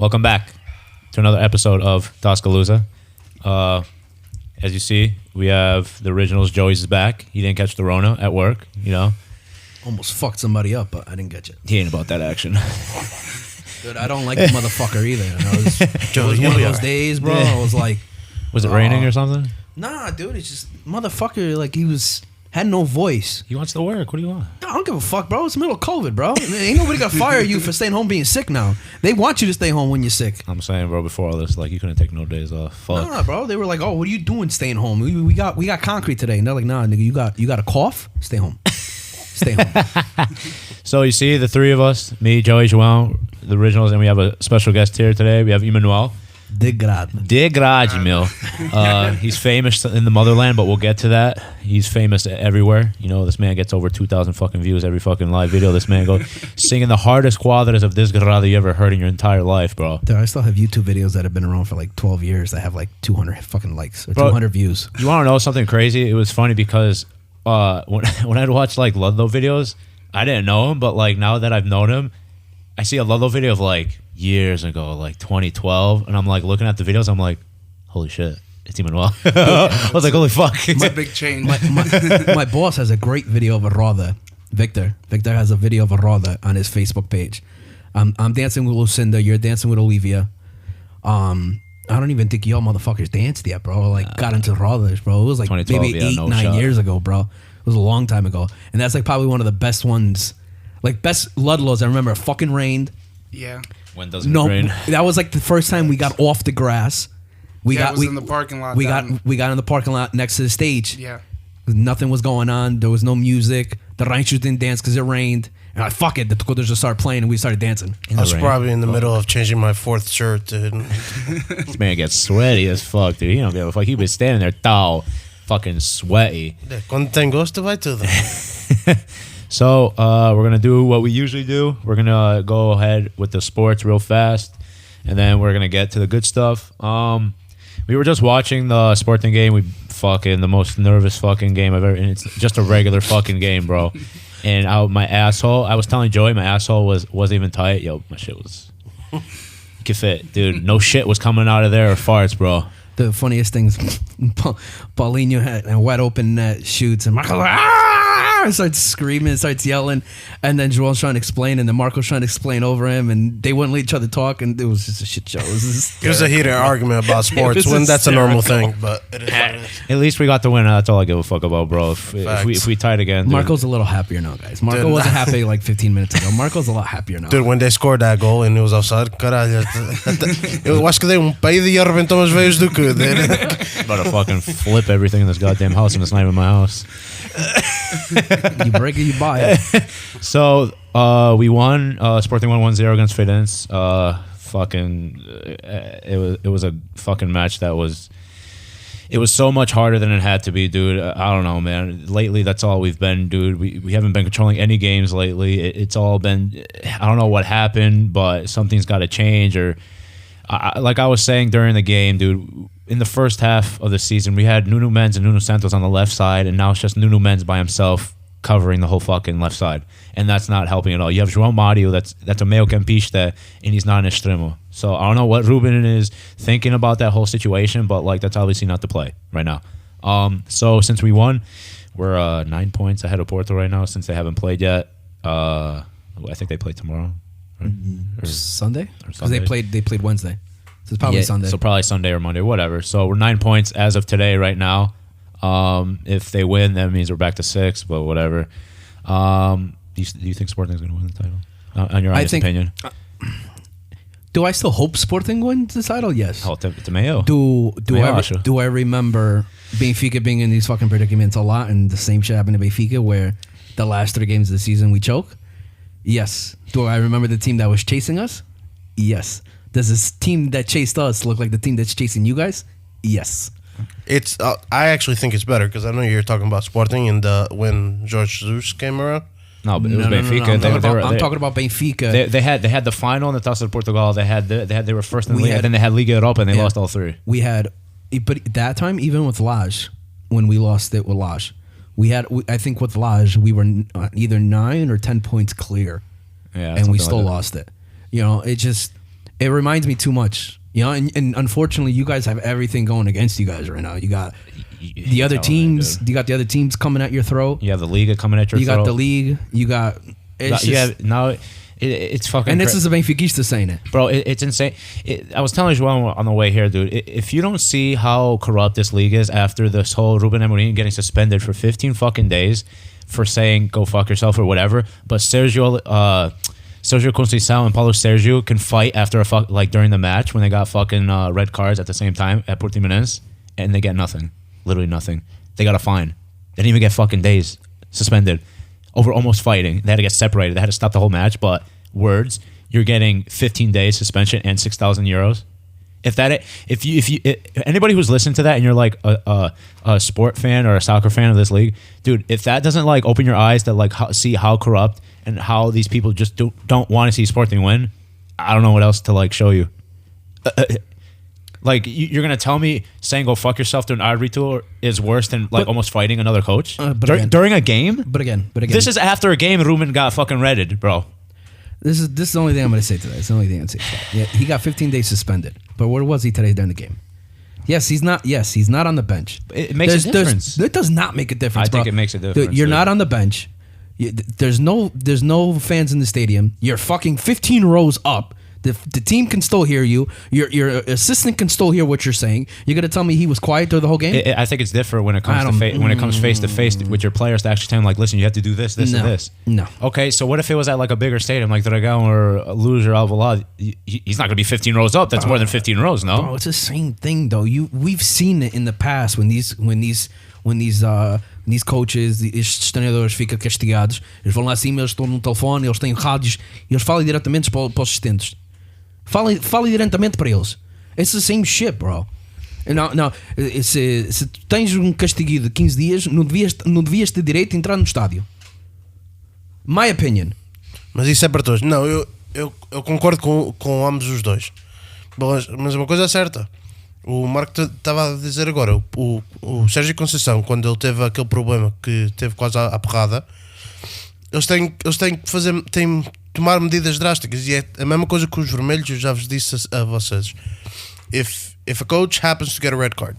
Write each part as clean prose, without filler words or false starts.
Welcome back to another episode of Tasca Lusa. As you see, we have the originals. Joey's is back. He didn't catch the Rona at work, you know. Almost fucked somebody up, but I didn't get you. He ain't about that action. Dude, I don't like the motherfucker either. You know, it was one of those days, bro. I was like... Was it raining or something? Nah, dude, it's just... Motherfucker, like, had no voice. He wants to work. What do you want? I don't give a fuck, bro. It's the middle of COVID, bro. Ain't nobody gonna fire you for staying home being sick now. They want you to stay home when you're sick. I'm saying, bro, before all this, like, you couldn't take no days off. Fuck. Nah, bro. They were like, oh, what are you doing staying home? We got concrete today. And they're like, nah, nigga, you got a cough? Stay home. Stay home. So you see the three of us, me, Joey, João, the originals, and we have a special guest here today. We have Emanuel. De grade, Mil. He's famous in the motherland, but we'll get to that. He's famous everywhere. You know, this man gets over 2,000 fucking views every fucking live video. This man goes singing the hardest quadras of desgrade you ever heard in your entire life, bro. Dude, I still have YouTube videos that have been around for like 12 years that have like 200 fucking likes or 200 views. You want to know something crazy? It was funny because when I'd watch like Ludlow videos, I didn't know him, but like now that I've known him, I see a Ludlow video of like years ago, like 2012, and I'm like looking at the videos, I'm like, holy shit, it's Emanuel. I was like, holy fuck. It's a big change. My boss has a great video of a roda. Victor has a video of a roda on his Facebook page. I'm dancing with Lucinda, you're dancing with Olivia. I don't even think y'all motherfuckers danced yet, bro. Like got into rodas, bro. It was like maybe 8-9 years ago, bro. It was a long time ago. And that's like probably one of the best ones, like best Ludlows. I remember it fucking rained. Yeah. When doesn't it rain? That was like the first time we got off the grass. It was in the parking lot. We got in the parking lot next to the stage. Yeah. Nothing was going on. There was no music. The Rangers didn't dance because it rained. And like, fuck it. The Tacoders just started playing and we started dancing. I was probably in the middle of changing my fourth shirt, dude. This man gets sweaty as fuck, dude. He don't give a fuck. He was standing there, tall, fucking sweaty. ¿Cuánto tengo? Te vai tudo. So we're going to do what we usually do. We're going to go ahead with the sports real fast, and then we're going to get to the good stuff. We were just watching the Sporting game. The most nervous fucking game I've ever... And it's just a regular fucking game, bro. And my asshole... I was telling Joey my asshole wasn't even tight. Yo, my shit was... Can fit. Dude, no shit was coming out of there or farts, bro. The funniest things, Paulinho had a wide open net, shoots, and Marco's like, starts screaming, starts yelling, and then Joel's trying to explain, and then Marco's trying to explain over him, and they wouldn't let each other talk, and it was just a shit show. It was a heated argument about sports when that's a normal thing, but it is at least we got the win. That's all I give a fuck about, bro. If we tied again, dude. Marco's a little happier now, guys. Marco wasn't happy like 15 minutes ago. Marco's a lot happier now. Dude, when they scored that goal and it was offside, caralho, eu acho que dei peido e arrebentou as veias do cu, dude. About to fucking flip everything in this goddamn house, and it's not even my house. You break it, you buy it. So we won. Sporting won 1-0 against Fidens. It was a fucking match that was. It was so much harder than it had to be, dude. I don't know, man. Lately, that's all we've been, dude. We haven't been controlling any games lately. It's all been. I don't know what happened, but something's got to change. Or like I was saying during the game, dude. In the first half of the season, we had Nuno Mendes and Nuno Santos on the left side, and now it's just Nuno Mendes by himself covering the whole fucking left side, and that's not helping at all. You have João Mario, that's a meio campista, and he's not an extremo. So I don't know what Ruben is thinking about that whole situation, but like that's obviously not the play right now. So since we won, we're 9 points ahead of Porto right now since they haven't played yet. I think they play tomorrow, right? Or Sunday, because they played Wednesday. So it's probably Sunday. So probably Sunday or Monday, whatever. So we're 9 points as of today right now. If they win, that means we're back to 6, but whatever. Do you think Sporting's going to win the title? On your honest opinion. Do I still hope Sporting wins the title? Yes. Oh, to Mayo. Do I remember Benfica being in these fucking predicaments a lot, and the same shit happened to Benfica where the last 3 games of the season we choke? Yes. Do I remember the team that was chasing us? Yes. Does this team that chased us look like the team that's chasing you guys? Yes. It's. I actually think it's better because I know you're talking about Sporting and when Jorge Jesus came around. No, but it was Benfica. I'm talking about Benfica. They had the final in the Taça de Portugal. They were first in the league, and they had Liga Europa, and they lost all 3. We had, but that time even with Lage, when we lost it with Lage, I think with Lage we were either 9 or 10 points clear, and we still lost it. You know, it just. It reminds me too much. You know, and unfortunately, you guys have everything going against you guys right now. You got the other teams. You got the other teams coming at your throat. You have the league coming at your throat. You got the league. You got. It's fucking. And this is a Benfiquista saying it, bro. It's insane. I was telling you on the way here, dude. If you don't see how corrupt this league is after this whole Ruben Amorim getting suspended for 15 fucking days for saying "go fuck yourself" or whatever, but Sergio Conceição and Paulo Sergio can fight after during the match when they got fucking red cards at the same time at Portimonense, and they get nothing, literally nothing. They got a fine. They didn't even get fucking days suspended over almost fighting. They had to get separated. They had to stop the whole match. But words, you're getting 15 days suspension and 6,000 euros. If anybody who's listening to that and you're like a sport fan or a soccer fan of this league, dude, if that doesn't like open your eyes to see how corrupt and how these people just don't want to see Sporting win, I don't know what else to like show you. Like you're gonna tell me saying "go fuck yourself" to an arbitro is worse than almost fighting another coach during a game? But again, this is after a game Ruben got fucking redded, bro. This is the only thing I'm gonna say today. It's the only thing I'm gonna say today. Yeah, he got 15 days suspended. But where was he today during the game? Yes, he's not on the bench. It makes a difference. It does not make a difference. I think it makes a difference. Dude, you're not on the bench. There's no fans in the stadium. You're fucking 15 rows up. The team can still hear you. Your assistant can still hear what you're saying. You're gonna tell me he was quiet through the whole game? I think it's different when it comes face to face with your players to actually tell him like, listen, you have to do this, and this. No. Okay, so what if it was at like a bigger stadium like Dragão or Luz or Alvalade? He's not gonna be 15 rows up. That's more than 15 rows, no? Bro, it's the same thing though. We've seen it in the past when these coaches, estes treinadores ficam castigados. Eles vão lá acima, eles estão no telefone, eles têm rádios e eles falam diretamente para os assistentes. Fala diretamente para eles. It's the same shit, bro. Não, se tens castigo de 15 dias, não devias ter direito a entrar no estádio. My opinion. Mas isso é para todos. Não, eu concordo com ambos os dois. Mas uma coisa é certa. O Marco estava a dizer agora, o Sérgio Conceição, quando ele teve aquele problema que teve quase à porrada, eles têm que fazer, têm tomar medidas drásticas, e é a mesma coisa que os vermelhos. Eu já vos disse a vocês, if a coach happens to get a red card,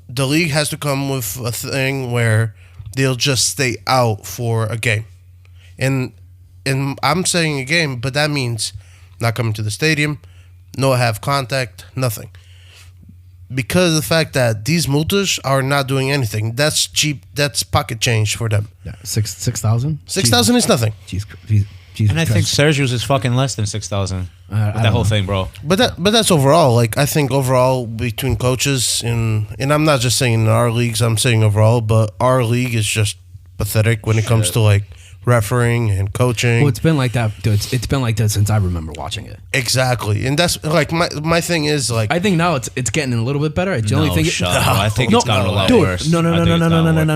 the league has to come with a thing where they'll just stay out for a game, and I'm saying a game, but that means not coming to the stadium, no have contact, nothing, because of the fact that these multas are not doing anything. That's cheap. That's pocket change for them. Yeah, 6,000. 6,000 is nothing. And I think Sergio's is fucking less than 6,000 with that whole thing, bro. But that's overall. Like, I think overall between coaches and I'm not just saying in our leagues, I'm saying overall, but our league is just pathetic when it comes to like refereeing and coaching. Well, it's been like that, dude. It's been like that since I remember watching it. Exactly, and that's like my thing is like. I think now it's getting a little bit better. I think it's gotten a lot worse. No.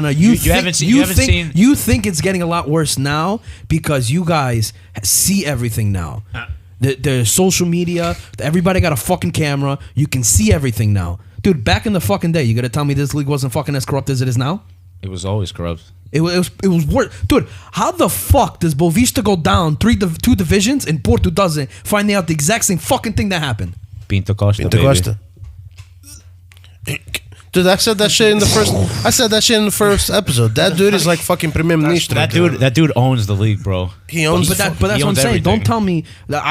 You think it's getting a lot worse now because you guys see everything now. The social media, everybody got a fucking camera. You can see everything now, dude. Back in the fucking day, you gotta tell me this league wasn't fucking as corrupt as it is now? It was always corrupt. It was worse. Dude, how the fuck does Boavista go down 2 divisions and Porto doesn't, finding out the exact same fucking thing that happened? Pinto Costa. Dude, I said that shit in the first episode. That dude is like fucking Primeira Ministro. That dude owns the league, bro. He owns. But that's what I'm saying. Everything. Don't tell me that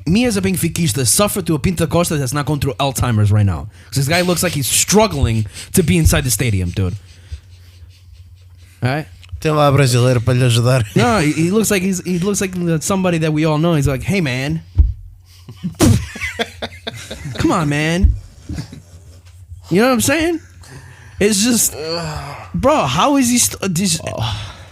me as a Benfiquista suffer to a Pinto Costa that's not going through Alzheimer's right now. This guy looks like he's struggling to be inside the stadium, dude. Alright. Tem lá a brasileira para lhe ajudar. No, he looks like somebody that we all know. He's like, hey man, come on, man. You know what I'm saying? It's just, bro. How is he?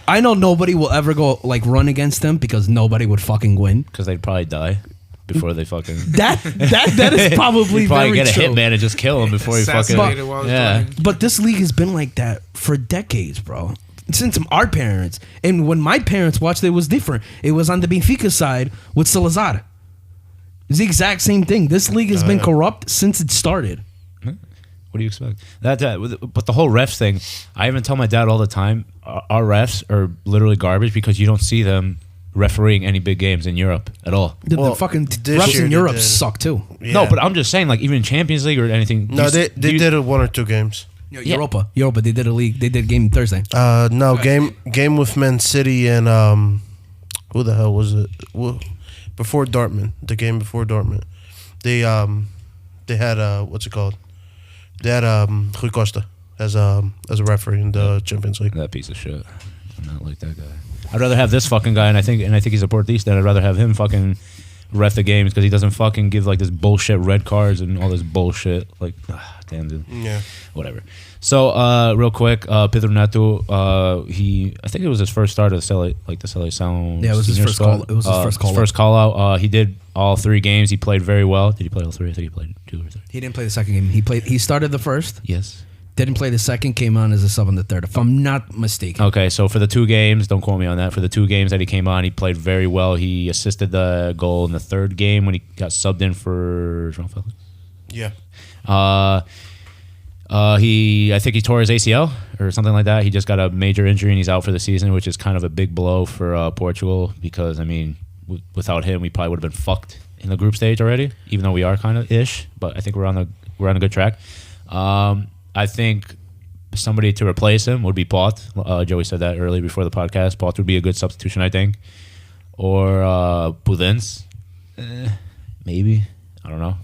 I know nobody will ever go like run against him because nobody would fucking win. Because they'd probably die before they fucking. That is probably probably very get a true. hitman and just kill him before he fucking. But this league has been like that for decades, bro. Since our parents, and when my parents watched it was different. It was on the Benfica side with Salazar. It's the exact same thing. This league has been corrupt since it started. What do you expect? But the whole refs thing, I even tell my dad all the time, our refs are literally garbage because you don't see them refereeing any big games in Europe at all. The fucking this refs year in they Europe did. suck too. Yeah. No, but I'm just saying, like even Champions League or anything. No, they did it 1 or 2 games. Europa. They did a league. They did a game Thursday. No, game with Man City and who the hell was it? Before Dortmund, the game before Dortmund, they had what's it called? They had Rui Costa as a referee in the Champions League. That piece of shit. I'm not like that guy. I'd rather have this fucking guy, and I think he's a Portista. I'd rather have him fucking ref the games because he doesn't fucking give like this bullshit red cards and all this bullshit. Like, damn dude. Yeah. Whatever. So, real quick, Pedro Neto, I think it was his first start of the Seleção. Yeah, it was his first call. It was his first call. His first call out. He did all 3 games. He played very well. Did he play all 3? I think he played 2 or 3. He didn't play the second game. He started the first. Yes. Didn't play the second. Came on as a sub in the third, if I'm not mistaken. Okay, so for the 2 games, don't quote me on that. For the 2 games that he came on, he played very well. He assisted the goal in the 3rd game when he got subbed in for João Felix. Yeah. I think he tore his ACL or something like that. He just got a major injury and he's out for the season, which is kind of a big blow for Portugal because, I mean, without him, we probably would have been fucked in the group stage already, even though we are kind of ish. But I think we're on a good track. I think somebody to replace him would be Pot. Joey said that earlier before the podcast. Pot would be a good substitution, I think. Or Pudens. Maybe. I don't know.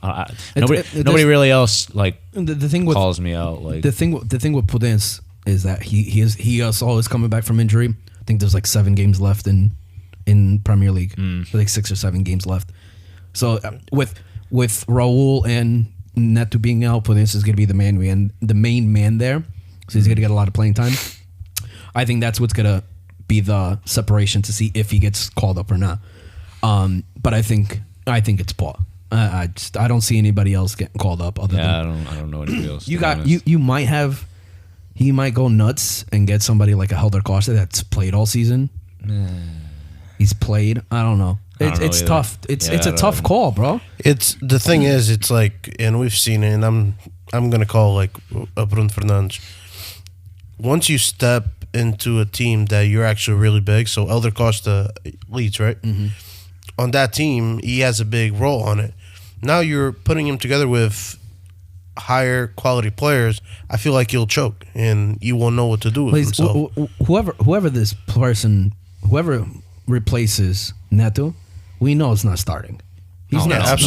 Nobody really else like the thing with, calls me out. Like the thing with Pudens is that he is always coming back from injury. I think there's like 7 games left in Premier League. Like 6 or 7 games left. So with Raul and Neto being out, Pudens is going to be the main man there. So he's going to get a lot of playing time. I think that's what's going to be the separation to see if he gets called up or not. But I think it's Paul. I don't see anybody else getting called up other than I don't know anybody else. He might go nuts and get somebody like a Helder Costa that's played all season. He's played. I don't know. It's tough. It's a tough call, bro. It's the thing is, it's like, and we've seen it, and I'm gonna call like Bruno Fernandes. Once you step into a team that you're actually really big, so Helder Costa leads, right? Mm-hmm. On that team, he has a big role on it. Now you're putting him together with higher quality players. I feel like he'll choke, and you won't know what to do with himself. Whoever this person, whoever replaces Neto, we know it's not starting. He's not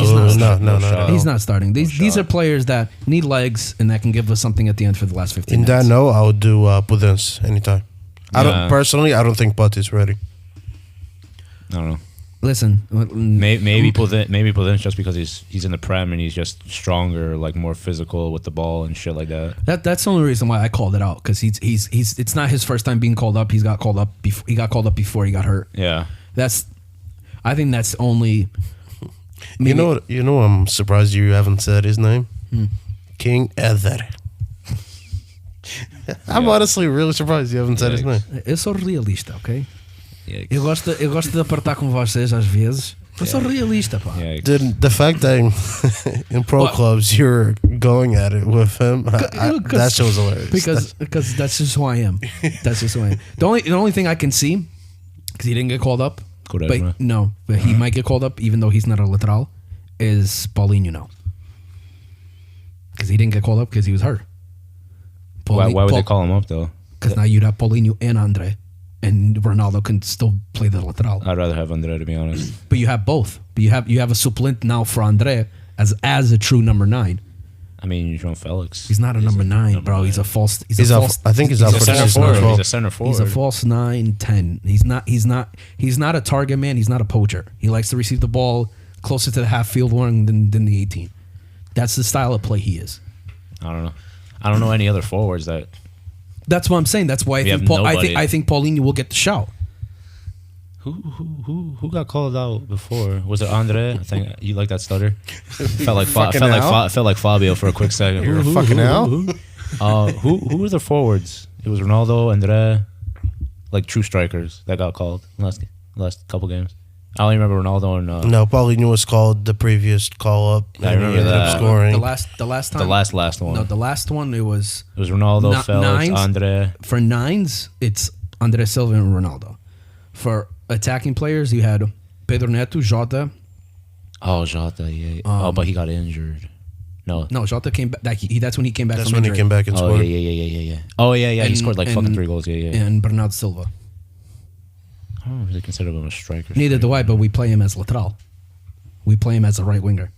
starting. These are players that need legs and that can give us something at the end for the last 15 minutes. In that note, I would do Pudens anytime. Yeah. I don't think Pot is ready. I don't know. Listen, maybe Pudens just because he's in the Prem and he's just stronger, like more physical with the ball and shit like that. That's the only reason why I called it out, because he's it's not his first time being called up. He got called up before he got hurt. Yeah, I think that's only. You know, I'm surprised you haven't said his name. King Eder. I'm honestly really surprised you haven't said his name. Eu sou realista, ok? Yeah, eu gosto de apertar com vocês às vezes. Eu sou realista, pá. Dude, the fact that in pro clubs you're going at it with him, that shows hilarious. Because that's just who I am. That's just who I am. The only thing I can see, because he didn't get called up, but he might get called up even though he's not a lateral, is Paulinho now. Because he didn't get called up because he was hurt. Why would they call him up though? Because now you'd have Paulinho and Andre. And Ronaldo can still play the lateral. I'd rather have Andre, to be honest. But you have both. But you have a supplent now for Andre as a true number 9. I mean, João Felix. He's not a number 9, bro. He's a false. I think he's a center forward. He's a center forward. He's a false 9, 10. He's not a target man. He's not a poacher. He likes to receive the ball closer to the half field one than the 18. That's the style of play he is. I don't know. I don't know any other forwards that. That's what I'm saying. That's why I think Paulinho will get the shout. Who got called out before? Was it Andre? I think you like that stutter. felt like Fabio for a quick second. You're fucking out. Who were the forwards? It was Ronaldo, Andre, like true strikers that got called last couple games. I only remember Ronaldo and no, Paulinho was called the previous call up. I remember that. Scoring. The last time. The last one. No, the last one it was Ronaldo, Felix, nines. Andre. For 9s, it's Andre Silva and Ronaldo. For attacking players, you had Pedro Neto, Jota. Oh, Jota, yeah. But he got injured. No, Jota came back. That's when he came back. That's from when injury. he came back and Oh, scored. yeah. Oh, yeah. He scored like fucking 3 goals. Yeah. And Bernardo Silva. I don't really consider him a striker. Neither do I, but we play him as lateral. We play him as a right winger.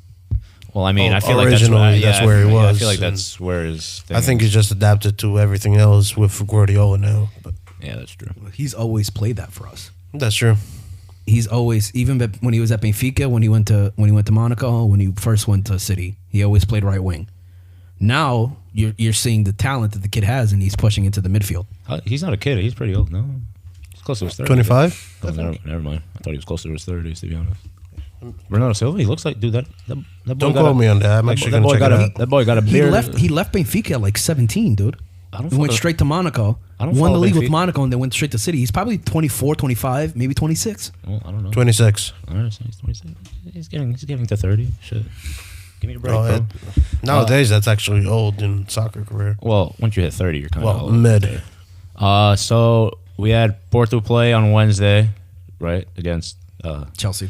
Well, I mean, Oh, I feel like originally, that's where he was, I feel like and that's where his thing I think is. he's just adapted to everything else with Guardiola now. But Yeah, that's true. He's always played that for us. that's true. He's always, even when he was at Benfica, when he went to Monaco, when he first went to City, he always played right wing. Now you're seeing the talent that the kid has, and he's pushing into the midfield. He's not a kid. He's pretty old. No, he's close to his 30s. 25? Oh, never mind. I thought he was closer to his 30s, to be honest. Bernardo Silva, he looks like, dude, that boy Don't got quote me on that. I'm actually going to check it out. That boy got a He beard. left Benfica at like 17, dude. I don't He went follow- straight to Monaco, I don't won the follow league with Benfica. Monaco, and then went straight to City. He's probably 24, 25, maybe 26. Well, I don't know. 26. All right, so he's 26. He's getting to 30. Shit. Give me a break, Oh, bro. Nowadays, that's actually old in soccer career. Well, once you hit 30, you're kind of Well, mid. So we had Porto play on Wednesday, right, against Chelsea.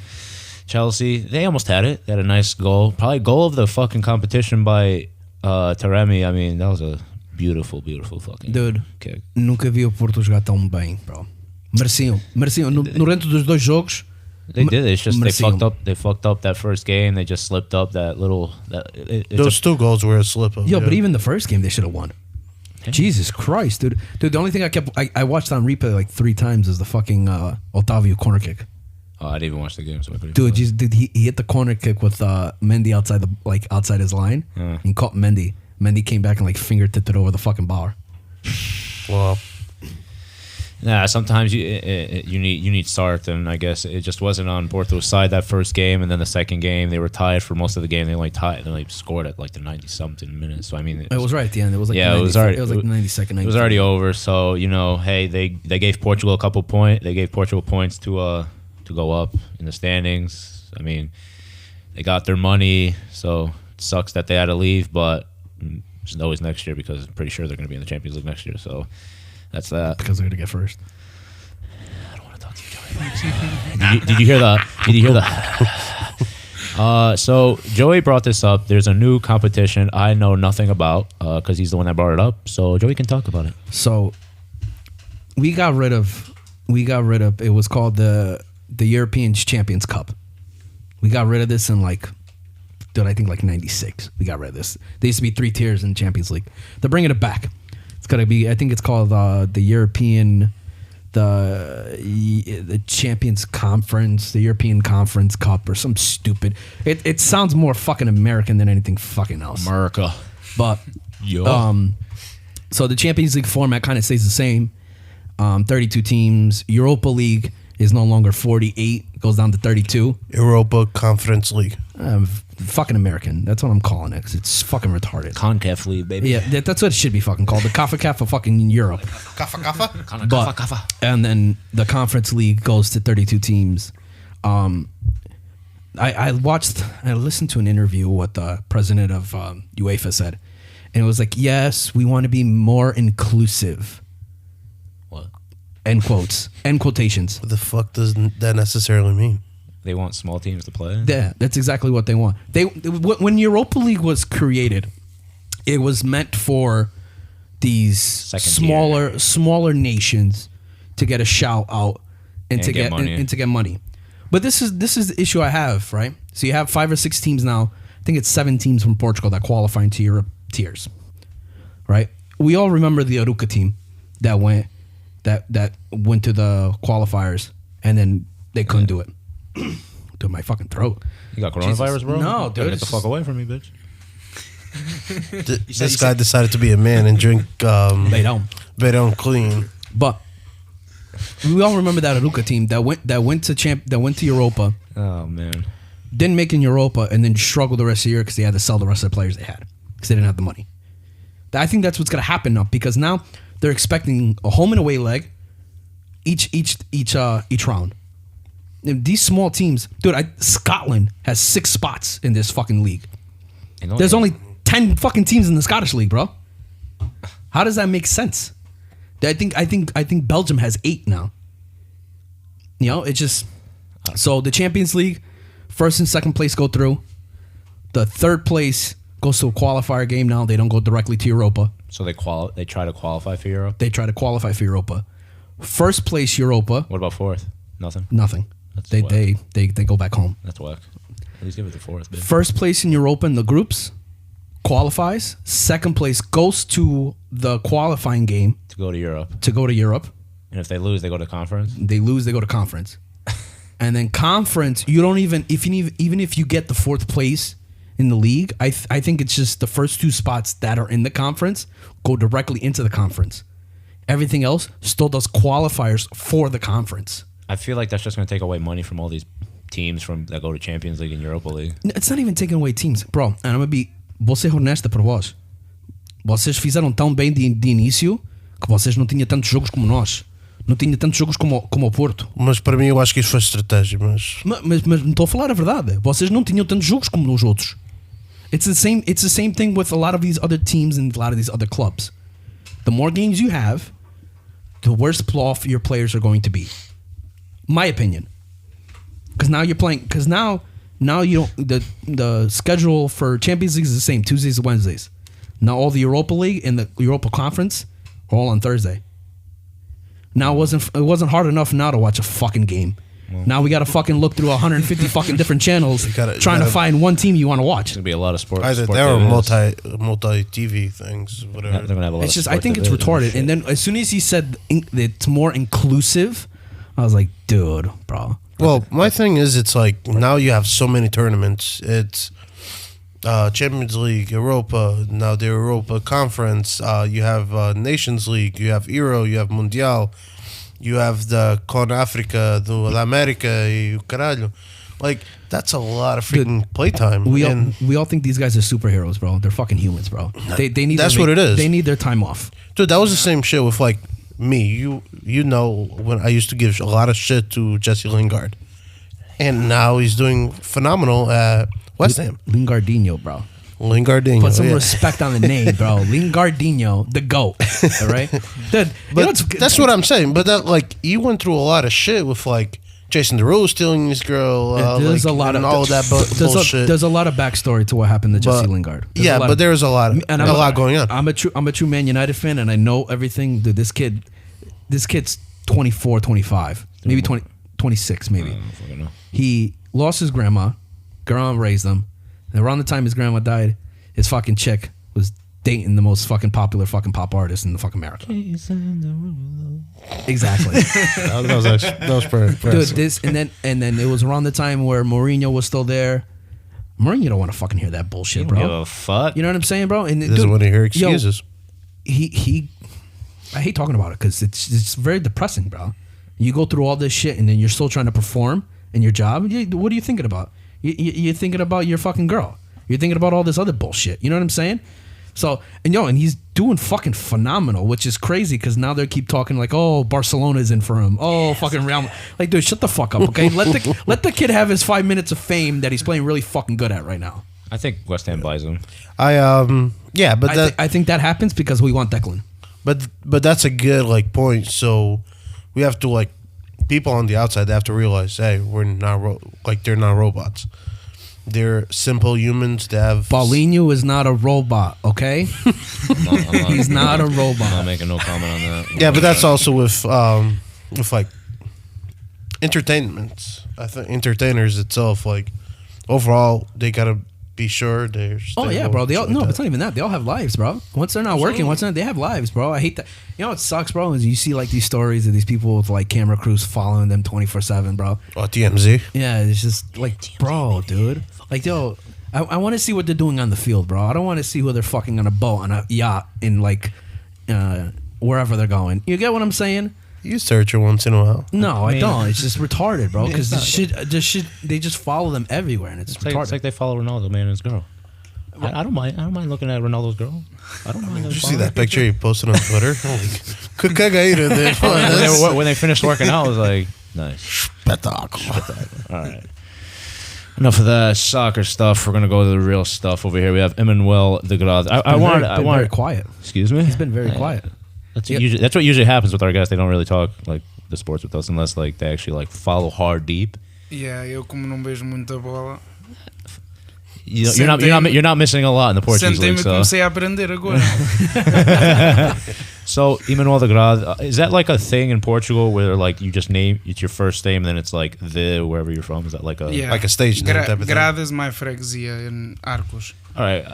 They almost had it. They had a nice goal. Probably goal of the fucking competition by Taremi. I mean, that was a beautiful fucking Dude, kick. nunca vi o Porto jogar tão bem, bro. Mereciam. No dentro dos dois jogos. They did. It's just mereciam. they fucked up that first game. They just slipped up that little. Those 2 goals were a slip up. Yo, but even the first game, they should have won. Yeah. Jesus Christ, dude. Dude, the only thing I watched on replay like 3 times is the fucking Otavio corner kick. Oh, I didn't even watch the game, so I couldn't. Dude, he hit the corner kick with Mendy outside his line. Yeah. And caught Mendy. Mendy came back and like fingertipped it over the fucking bar. Well, Nah, sometimes you need start, and I guess it just wasn't on Porto's side that first game, and then the second game they were tied for most of the game. They only tied, they only scored at like the 90-something minutes. So I mean, It was right at the end. It was like Yeah, the it was 90 already- It was like the 92nd. it was already over. So hey, they gave Portugal a couple points. They gave Portugal points to go up in the standings. I mean, they got their money, so it sucks that they had to leave, but it's always next year because I'm pretty sure they're going to be in the Champions League next year. So that's that. because they're gonna get first. I don't want to talk to you, Joey. Did you hear that? Did you hear that? So Joey brought this up. There's a new competition I know nothing about because he's the one that brought it up. So Joey can talk about it. So we got rid of. It was called the European Champions Cup. We got rid of this in I think like 96. We got rid of this. There used to be 3 tiers in Champions League. They're bringing it back. It's gonna be. I think it's called the European, the Champions Conference, the European Conference Cup, or some stupid. It sounds more fucking American than anything fucking else. America. But so the Champions League format kind of stays the same. 32 teams. Europa League is no longer 48, goes down to 32. Europa Conference League. Fucking American. That's what I'm calling it, 'cause it's fucking retarded. CONCACAF League, baby. Yeah, that's what it should be fucking called. The CONCACAF for fucking Europe. But, and then the Conference League goes to 32 teams. I listened to an interview what the president of UEFA said, and it was like, yes, we want to be more inclusive. What? End quotes. End quotations. What the fuck does that necessarily mean? They want small teams to play? Yeah, that's exactly what they want. When Europa League was created, it was meant for these smaller nations to get a shout out and to get money. And to get money. But this is the issue I have, right? So you have 5 or 6 teams now. I think it's 7 teams from Portugal that qualify into Europe tiers, right? We all remember the Aruca team that went to the qualifiers and then they couldn't do it. Dude, my fucking throat. You got coronavirus, bro? No, dude. Get the fuck away from me, bitch. This guy decided to be a man and drink Beirão clean. But we all remember that Aruca team that went to Europa, Oh, man. didn't make in Europa, and then struggled the rest of the year because they had to sell the rest of the players they had because they didn't have the money. I think that's what's gonna happen now because now they're expecting a home and away leg each round. And these small teams, dude. Scotland has 6 spots in this fucking league. There's only 10 fucking teams in the Scottish league, bro. How does that make sense? I think Belgium has 8 now. You know, it's just so the Champions League, first and second place go through. The third place goes to a qualifier game. Now they don't go directly to Europa. So they try to qualify for Europe. They try to qualify for Europa. First place Europa. What about fourth? Nothing. That's They whack. they go back home. That's whack. At least give it the fourth. Bitch. First place in Europa in the groups qualifies. Second place goes to the qualifying game To go to Europe. And if they lose, they go to conference. They lose, they go to conference. And then conference, you don't even if you get the fourth place in the league, I think it's just the first two spots that are in the conference go directly into the conference. Everything else still does qualifiers for the conference. I feel like that's just going to take away money from all these teams that go to Champions League and Europa League. It's not even taking away teams. Bro, and I'm going to be... Vou ser honesta para vós. Vocês fizeram tão bem de início que vocês não tinham tantos jogos como nós. Não tinha tantos jogos como o Porto. Mas para mim eu acho que isso foi estratégia. Mas não estou a falar a verdade. Vocês não tinham tantos jogos como os outros. It's the same thing with a lot of these other teams and a lot of these other clubs. The more games you have, the worse off your players are going to be. My opinion. Because now you're playing. Because now you don't. The schedule for Champions League is the same, Tuesdays and Wednesdays. Now all the Europa League and the Europa Conference are all on Thursday. Now it wasn't hard enough now to watch a fucking game. Now we gotta fucking look through 150 fucking different channels trying to find one team you want to watch. There's gonna be a lot of sports. Either there are multi TV things, whatever. They're gonna have a lot It's of just I think it's retarded. And then as soon as he said it's more inclusive, I was like, dude, bro. Well, my thing is, it's like now you have so many tournaments. It's Champions League, Europa, now the Europa Conference. You have Nations League, you have Euro, you have Mundial, you have the Con Africa, the America, e o caralho. Like, that's a lot of freaking playtime. We all think these guys are superheroes, bro. They're fucking humans, bro. They need. That's what it is. They need their time off. Dude, that was the same shit with like me. You know when I used to give a lot of shit to Jesse Lingard, and now he's doing phenomenal at West Ham. Lingardinho, bro. Lingardinho. Put some respect on the name, bro. Lingardinho, the GOAT. All right? Dude, but that's what I'm saying. But that, like, you went through a lot of shit with, like, Jason Derulo stealing his girl. There's like, a lot of all that bullshit. There's a lot of backstory to what happened to Jesse Lingard. There's a lot going on. I'm a true Man United fan, and I know everything. Dude, this kid's 24, 25, maybe 26, maybe. I don't fucking know. He lost his grandma. Grandma raised him. And around the time his grandma died, his fucking chick was dating the most fucking popular fucking pop artist in the fucking America. Exactly. that was pretty Dude, this and then it was around the time where Mourinho was still there. Mourinho don't want to fucking hear that bullshit, bro. Give a fuck. You know what I'm saying, bro? And He doesn't want to hear excuses. He I hate talking about it because it's very depressing, bro. You go through all this shit and then you're still trying to perform in your job. What are you thinking about? You're thinking about your fucking girl. You're thinking about all this other bullshit. You know what I'm saying? So, and he's doing fucking phenomenal, which is crazy because now they keep talking like, oh, Barcelona's in for him. Oh, fucking Real. Like, dude, shut the fuck up, okay? Let the kid have his 5 minutes of fame that he's playing really fucking good at right now. I think West Ham buys him. I think that happens because we want Declan. But that's a good like point. So we have to like people on the outside. They have to realize, hey, we're not they're not robots. They're simple humans. They have. Paulinho is not a robot, okay? He's not a robot. I'm not making no comment on that. Yeah, but that's also with like entertainment. I think entertainers itself, like overall, they gotta be sure they're. Oh yeah, bro. They all it's not even that. They all have lives, bro. Once they're not working, they have lives, bro. I hate that. You know what sucks, bro? Is you see like these stories of these people with like camera crews following them 24/7, bro. Oh, TMZ. Yeah, it's just like, bro, dude. Like, yo, I want to see what they're doing on the field, bro. I don't want to see who they're fucking on a boat, on a yacht, in like wherever they're going. You get what I'm saying? You search it once in a while. No, I don't. It's just retarded, bro. Because this shit, they just follow them everywhere, and it's retarded. It's like they follow Ronaldo, man, and his girl. I don't mind looking at Ronaldo's girl. I don't mind. Did you see that picture he posted on Twitter? When they finished working out, I was like, nice. Spectacle. All right. Enough of that soccer stuff. We're gonna go to the real stuff over here. We have Emanuel the Grad. I want very quiet. Excuse me. He's been very quiet. That's what usually happens with our guests. They don't really talk like the sports with us unless like they actually like follow hard deep. Yeah, eu como não vejo muita bola. You're not missing a lot in the Portuguese league. So. Comecei a aprender agora. So Emanuel de Grade, is that like a thing in Portugal where like you just name it's your first name and then it's like the wherever you're from? Is that like a stage name type of thing? Grade is my freguesia in Arcos. All right,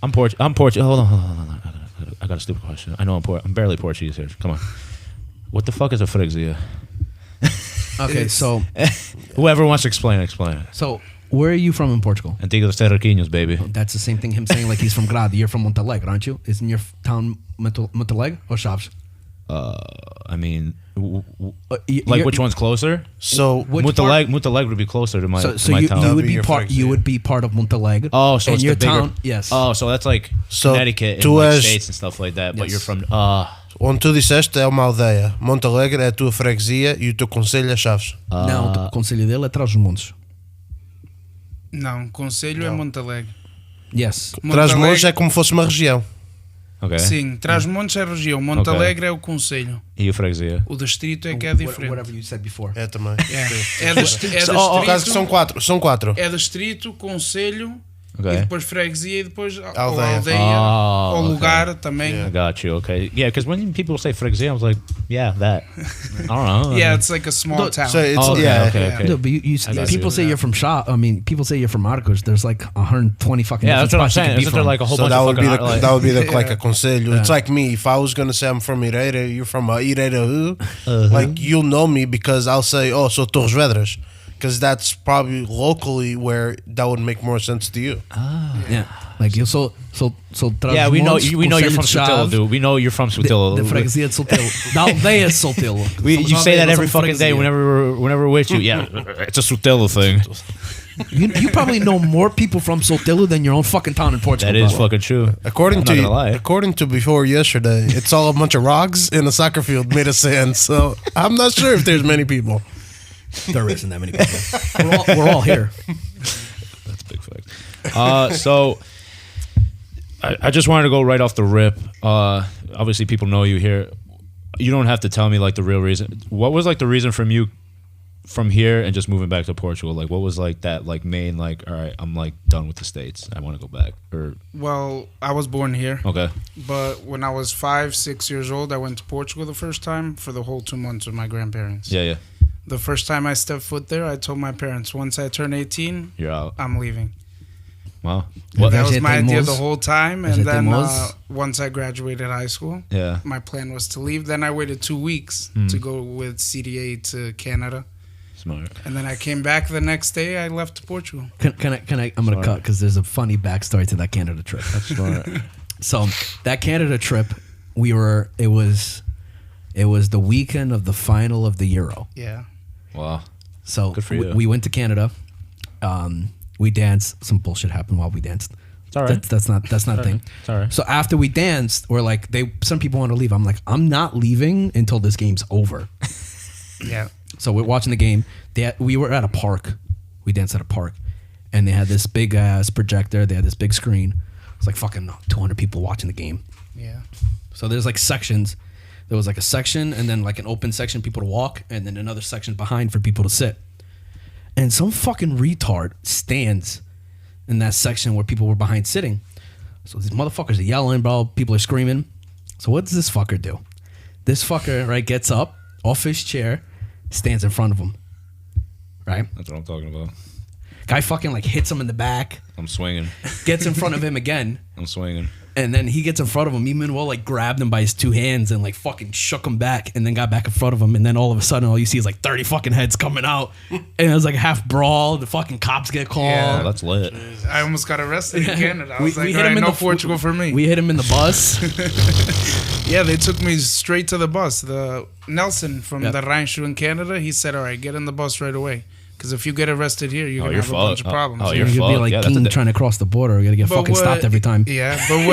I'm Portuguese. Hold on. I got a stupid question. I know I'm barely Portuguese here. Come on. What the fuck is a freguesia? Okay, so whoever wants to explain it. So where are you from in Portugal? Antigua dos Terraquinhos, baby. That's the same thing him saying like he's from Grade. You're from Montalegre, aren't you? Isn't your town Montalegre or Chaves? I mean, like which one's closer? So Montalegre would be closer to my town. You would be part of Montalegre. Oh, so and it's your the bigger, town. Yes. Oh, so that's like Connecticut and like states and stuff like that. But you're from. Onde tu disseste é uma aldeia. Montalegre é a tua freguesia e o teu concelho é Chaves. Não, o concelho dele é Trás-os-Montes. Não, concelho é Montalegre. Yes. Trás-os-Montes é como fosse uma região. Okay. Sim, Trás-os-Montes é a região, Montalegre é o concelho. E a freguesia? O distrito é que é diferente. Whatever you said before. É também. É distrito. No caso que são quatro. É distrito, concelho. Okay. E depois freguesia e depois aldeia. Ou lugar também. I got you, okay. Yeah, because when people say freguesia, I was like, yeah, that. I don't know. Yeah, it's like a small town. So it's, okay. No, but people say you're from people say you're from Arcos. There's like 120 fucking. Yeah, that's what I'm saying. Isn't there like a whole bunch of fucking... that would be like a conselho. It's like me. If I was going to say I'm from Ireira, you're from Ireira who? Like, you'll know me because I'll say, oh, so Torres Vedras. Because that's probably locally where that would make more sense to you. Yeah. Like you so yeah, we know you're from Sotillo, dude. We know you're from Sotillo. The freguesia de Sotillo. Da aldeia de Sotillo. You say that every fucking day whenever we're with you. Yeah, it's a Sotillo thing. You probably know more people from Sotillo than your own fucking town in Portugal. That is fucking true. According to before yesterday, it's all a bunch of rocks in a soccer field made of sand. So I'm not sure if there's many people. There isn't that many people. We're all here. That's a big fact. So I just wanted to go right off the rip. Obviously, people know you here. You don't have to tell me like the real reason. What was like the reason from you from here and just moving back to Portugal? Like, what was like that like main like? All right, I'm like done with the States. I want to go back. Or well, I was born here. Okay. But when I was 5-6 years old, I went to Portugal the first time for the whole 2 months with my grandparents. Yeah. The first time I stepped foot there, I told my parents, once I turn 18, you're out. I'm leaving. Wow. Well, that was my idea the whole time. And then once I graduated high school, my plan was to leave. Then I waited 2 weeks to go with CDA to Canada. Smart. And then I came back the next day. I left to Portugal. Can I? I'm going to cut because there's a funny backstory to that Canada trip. That's smart. So that Canada trip, it was the weekend of the final of the Euro. Yeah. Wow. So good for you. We went to Canada. We danced. Some bullshit happened while we danced. It's all right. That's not a thing. It's all right. So after we danced, we're like, some people want to leave. I'm like, I'm not leaving until this game's over. Yeah. So we're watching the game. We were at a park. We danced at a park, and they had this big ass projector. They had this big screen. It's like fucking 200 people watching the game. Yeah. So there's like sections. There was like a section and then like an open section people to walk and then another section behind for people to sit. And some fucking retard stands in that section where people were behind sitting. So these motherfuckers are yelling, bro. People are screaming. So what does this fucker do? This fucker, right, gets up off his chair, stands in front of him. Right? That's what I'm talking about. Guy fucking like hits him in the back. I'm swinging. Gets in front of him again. I'm swinging. And then he gets in front of him. Emanuel like grabbed him by his 2 hands and like fucking shook him back and then got back in front of him. And then all of a sudden, all you see is like 30 fucking heads coming out. And it was like a half brawl. The fucking cops get called. Yeah, that's lit. I almost got arrested in Canada. I was like, all right, no Portugal for me. We hit him in the bus. Yeah, they took me straight to the bus. The Nelson from the Rancho in Canada, he said, all right, get in the bus right away. Because if you get arrested here, you're going to have a bunch of problems. You're going to be like King trying to cross the border. You're going to get fucking stopped every time. Yeah, but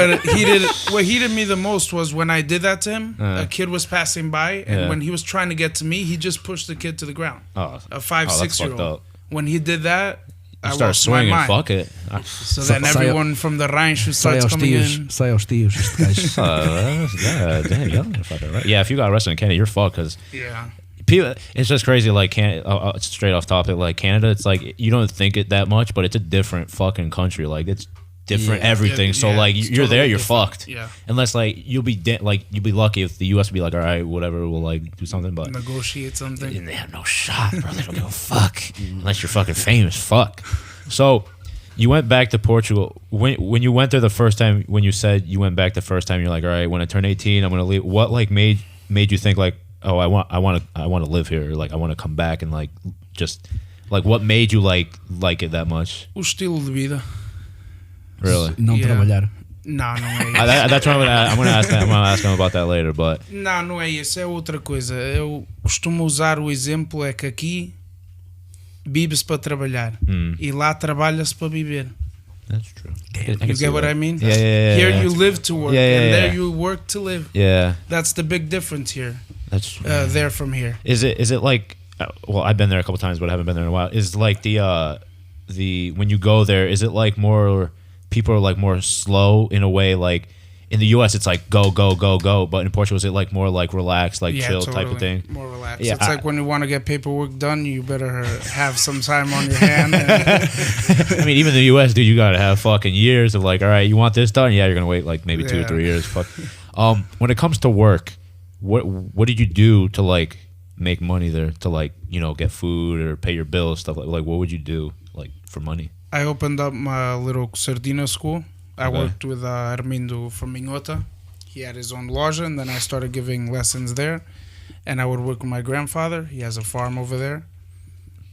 what he did me the most was when I did that to him, a kid was passing by, and when he was trying to get to me, he just pushed the kid to the ground. A 5-6-year-old. When he did that, I start swinging. Fuck it. So then everyone from the Rancho starts coming in. Sai aos tios. Yeah, if you got arrested in Canada, you're fucked because people, it's just crazy. Like, straight off topic, like Canada, it's like you don't think it that much, but it's a different fucking country. Like, it's different everything. So like, you're totally there, you're fucked. Yeah. Unless like you'll be lucky if the U.S. would be like, all right, whatever, we'll like do something, but negotiate something. And they have no shot, bro. They don't give a fuck unless you're fucking famous. Fuck. So. You went back to Portugal. When you went there the first time, when you said you went back the first time, you're like, all right, when I turn 18, I'm gonna leave. What like made you think like, oh, I want to live here, or like I want to come back and like just like what made you like it that much? O estilo de vida. Really? Não trabalhar. Não é isso. That's what I'm gonna ask him about that later, but não é isso, é outra coisa. Eu costumo usar o exemplo é que aqui vive-se para trabalhar e lá trabalha-se para viver. That's true. You get what I mean? Yeah. Here you live to work, and there you work to live. Yeah. That's the big difference here. That's true. There from here. Is it like? Well, I've been there a couple times, but I haven't been there in a while. Is like the when you go there, is it like more people are like more slow in a way like? In the U.S., it's like go, go, go, go. But in Portugal, is it like more like relaxed, like chill totally. type of thing? More relaxed. Yeah, It's like when you want to get paperwork done, you better have some time on your hand. I mean, even in the U.S., dude, you gotta have fucking years of like, all right, you want this done? Yeah, you're gonna wait like maybe 2 or 3 years. Fuck. When it comes to work, what did you do to like make money there? To like get food or pay your bills, stuff like what would you do like for money? I opened up my little sardina school. I worked with Armindo from Minhota. He had his own loja, and then I started giving lessons there. And I would work with my grandfather. He has a farm over there.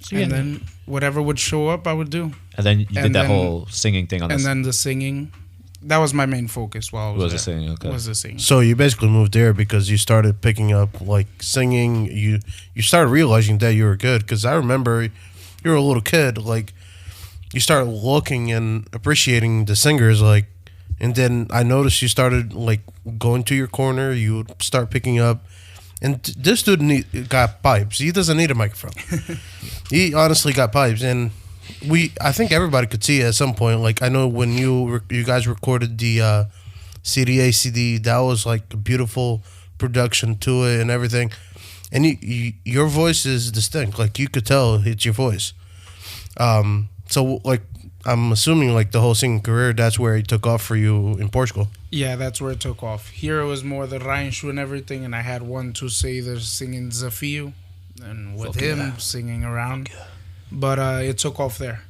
And then whatever would show up, I would do. And then you did that whole singing thing on this. And then the singing. That was my main focus while I was there. The singing, okay. Was the singing. So you basically moved there because you started picking up like singing. You started realizing that you were good. Because I remember you were a little kid, like you started looking and appreciating the singers, like, and then I noticed you started like going to your corner. You would start picking up, and this dude got pipes. He doesn't need a microphone. He honestly got pipes, and I think everybody could see it at some point. Like I know when you guys recorded the CD, that was like a beautiful production to it and everything, and your voice is distinct. Like you could tell it's your voice. So, like, I'm assuming, like, the whole singing career, that's where it took off for you in Portugal. Yeah, that's where it took off. Here it was more the rancho and everything, and I had one to say the singing Desafio, and with singing around. But it took off there.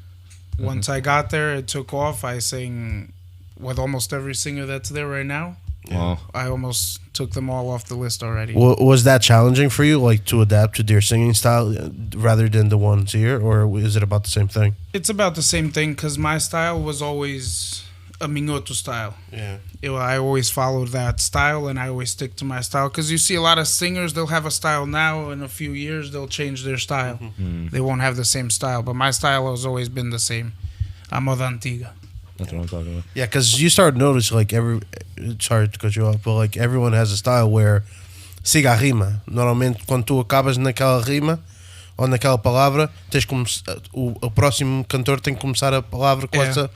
Once I got there, it took off. I sang with almost every singer that's there right now. Wow. I almost took them all off the list already. Was that challenging for you, like to adapt to their singing style rather than the ones here, or is it about the same thing? It's about the same thing because my style was always a Minhoto style. Yeah. I always followed that style, and I always stick to my style because you see a lot of singers, they'll have a style now, in a few years they'll change their style. Mm-hmm. They won't have the same style, but my style has always been the same. A moda antiga. That's what I'm talking about. Yeah, because you start to notice, like, sorry to cut you off, but, like, everyone has a style where siga a rima. Normalmente, quando tu acabas naquela rima, ou naquela palavra, o próximo cantor tem que começar a palavra com essa...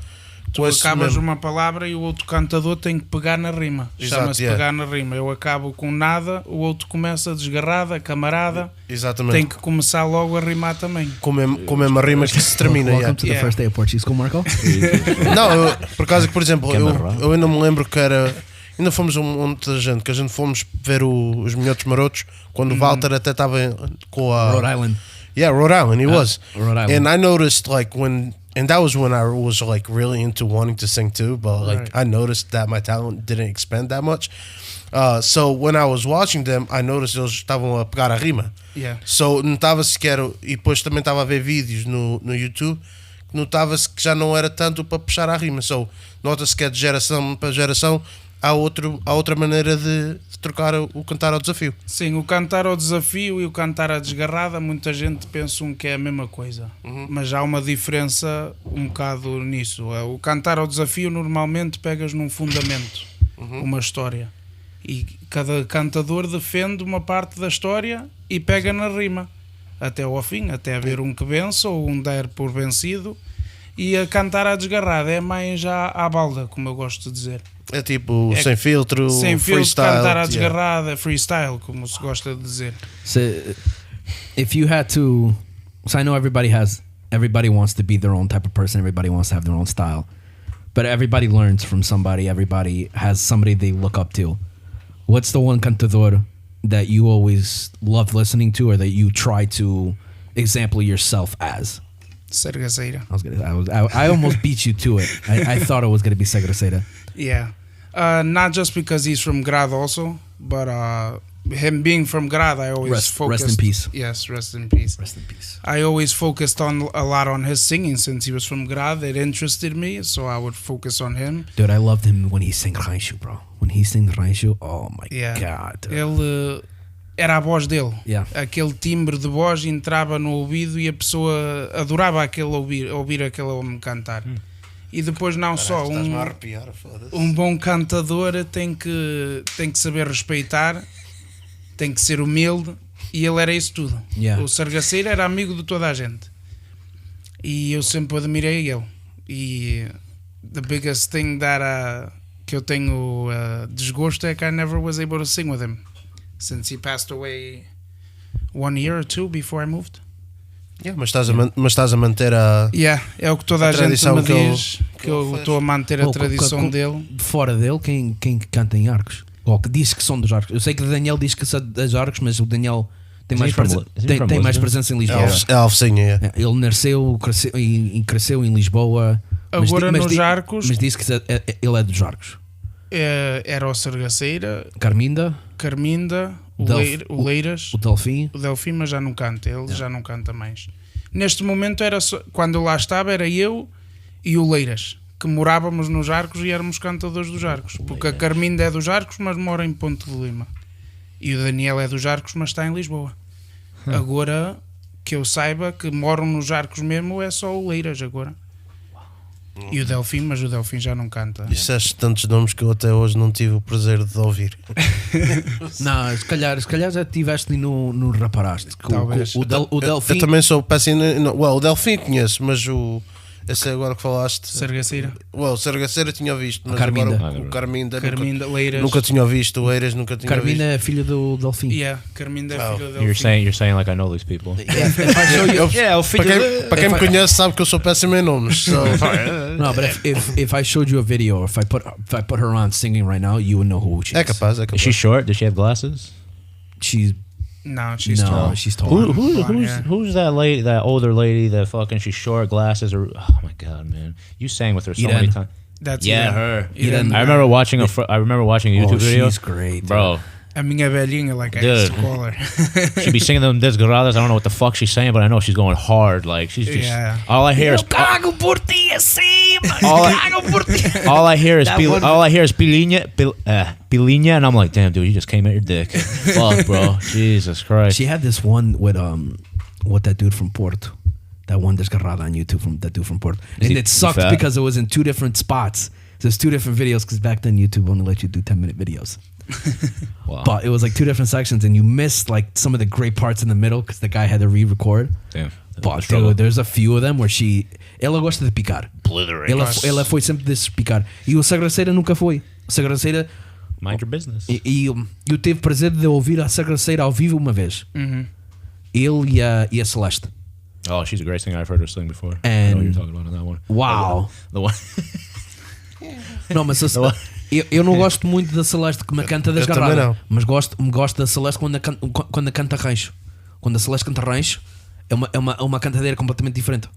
Tu acabas uma palavra e o outro cantador tem que pegar na rima. Chama-se pegar na rima. Eu acabo com nada, o outro começa desgarrada, camarada. Exatamente. Tem que começar logo a rimar também. Com a mesma rima que se termina. Welcome to the first day of Portuguese School, Marco. Não, por causa que, por exemplo, eu ainda me lembro que era... Ainda fomos um monte de gente, que a gente fomos ver os Minhotos Marotos, quando o Walter até estava com a... Rhode Island. Yeah, Rhode Island, he was. Rhode Island. And I noticed, like, and that was when I was like really into wanting to sing too, but like I noticed that my talent didn't expand that much. So when I was watching them, I noticed eles estavam a pegar a rima. Yeah. So notava-se que era, e depois também estava a ver vídeos no YouTube, notava-se que já não era tanto para puxar a rima. So nota-se que é de geração para geração, há outra maneira de trocar o cantar ao desafio. Sim, o cantar ao desafio e o cantar à desgarrada, muita gente pensa que é a mesma coisa, mas há uma diferença um bocado nisso. O cantar ao desafio normalmente pegas num fundamento, uma história, e cada cantador defende uma parte da história e pega na rima até ao fim, até haver um que vença ou um der por vencido. E a cantar à desgarrada é mais já à balda, como eu gosto de dizer. É tipo sem filtro, sem filtro, freestyle, cantar à desgarrada, freestyle, como se gosta de dizer. if you had to, so I know everybody wants to be their own type of person. Everybody wants to have their own style, but everybody learns from somebody. Everybody has somebody they look up to. What's the one cantador that you always loved listening to, or that you try to example yourself as? Sergaceira. I almost beat you to it. I thought it was going to be Sergaceira. Yeah. Not just because he's from Grad also, but him being from Grad, I always focused... Rest in peace. Yes, rest in peace. Rest in peace. I always focused a lot on his singing since he was from Grad. It interested me, so I would focus on him. Dude, I loved him when he sang Rancho, bro. When he sang Rancho, oh my God. Dude. Ele... Era a voz dele. Yeah. Aquele timbre de voz entrava no ouvido e a pessoa adorava ouvir aquele homem cantar. E depois não só um bom cantador tem que saber respeitar, tem que ser humilde, e ele era isso tudo. Yeah. O Sergaceira era amigo de toda a gente e eu sempre admirei ele. E the biggest thing that que eu tenho desgosto é que I never was able to sing with him since he passed away 1 year or 2 before I moved. Yeah, mas estás a manter a... Yeah, é o que toda a gente me diz, que eu estou a manter a tradição dele. Fora dele, quem canta em arcos? Ou que diz que são dos arcos? Eu sei que o Daniel diz que são dos arcos, mas o Daniel tem mais presença em Lisboa. É Alvecinha, yeah. Ele nasceu e cresceu em Lisboa. Agora nos arcos... Mas disse que ele é dos arcos. Era o Sergaceira, Carminda, o Leiras, o Delfim, mas já não canta, ele já não canta mais. Neste momento era só, quando eu lá estava era eu e o Leiras, que morávamos nos Arcos e éramos cantadores dos Arcos, porque a Carminda é dos Arcos, mas mora em Ponte de Lima, e o Daniel é dos Arcos, mas está em Lisboa. Agora que eu saiba que moram nos Arcos mesmo é só o Leiras agora. E o Delfim, mas o Delfim já não canta. Disseste tantos nomes que eu até hoje não tive o prazer de ouvir. Não, se calhar já estiveste ali no Raparaste. Talvez. O Delfim... Eu também sou péssimo. O Delfim conheço, mas esse agora que falaste. Sergaceira. O Sergaceira tinha visto, mas Carminda. agora o Carminda Leiras. nunca tinha visto. O Eiras nunca tinha Carminda visto. é filho do Delfim. Yeah, Carminda é filho do Delfim. You're saying like I know these people. Para quem me conhece sabe que eu sou péssimo em nomes. So. No, but if I showed you a video, or if I put her on singing right now, you would know who she is. É capaz. Is she short? Does she have glasses? No, she's tall. She's tall. Who's that lady? That older lady? That fucking she's short, glasses. Or oh my god, man! You sang with her so many times. That's her. Irene. I remember watching a YouTube video. She's great, bro. A minha velhinha, like I used to call her. She'd be singing them desgradas. I don't know what the fuck she's saying, but I know she's going hard. Like she's just all I hear is cago por ti assim, all I hear is pilinha, and I'm like, damn, dude, you just came at your dick. Fuck, bro, Jesus Christ. She had this one with that dude from Porto. That one desgarrada on YouTube from that dude from Porto, and it sucked because it was in 2 different spots. There's 2 different videos because back then YouTube only let you do 10-minute videos. Wow. But it was like 2 different sections, and you missed like some of the great parts in the middle because the guy had to re-record. Damn. But dude, there's a few of them where ela gosta de picar. Ela foi sempre de picar. E o Sergaceira nunca foi. O Sergaceira... Mind your business. E eu tive o prazer de ouvir a Sergaceira ao vivo uma vez. Ele e a Celeste. Oh, she's a great singer. I've heard her sing before. And I know what you're talking about on that one. Wow. The one. Não, mas eu não gosto muito da Celeste que me canta desgarrada, mas gosto da Celeste quando canta rancho. Quando a Celeste canta rancho, é uma cantadeira completamente diferente.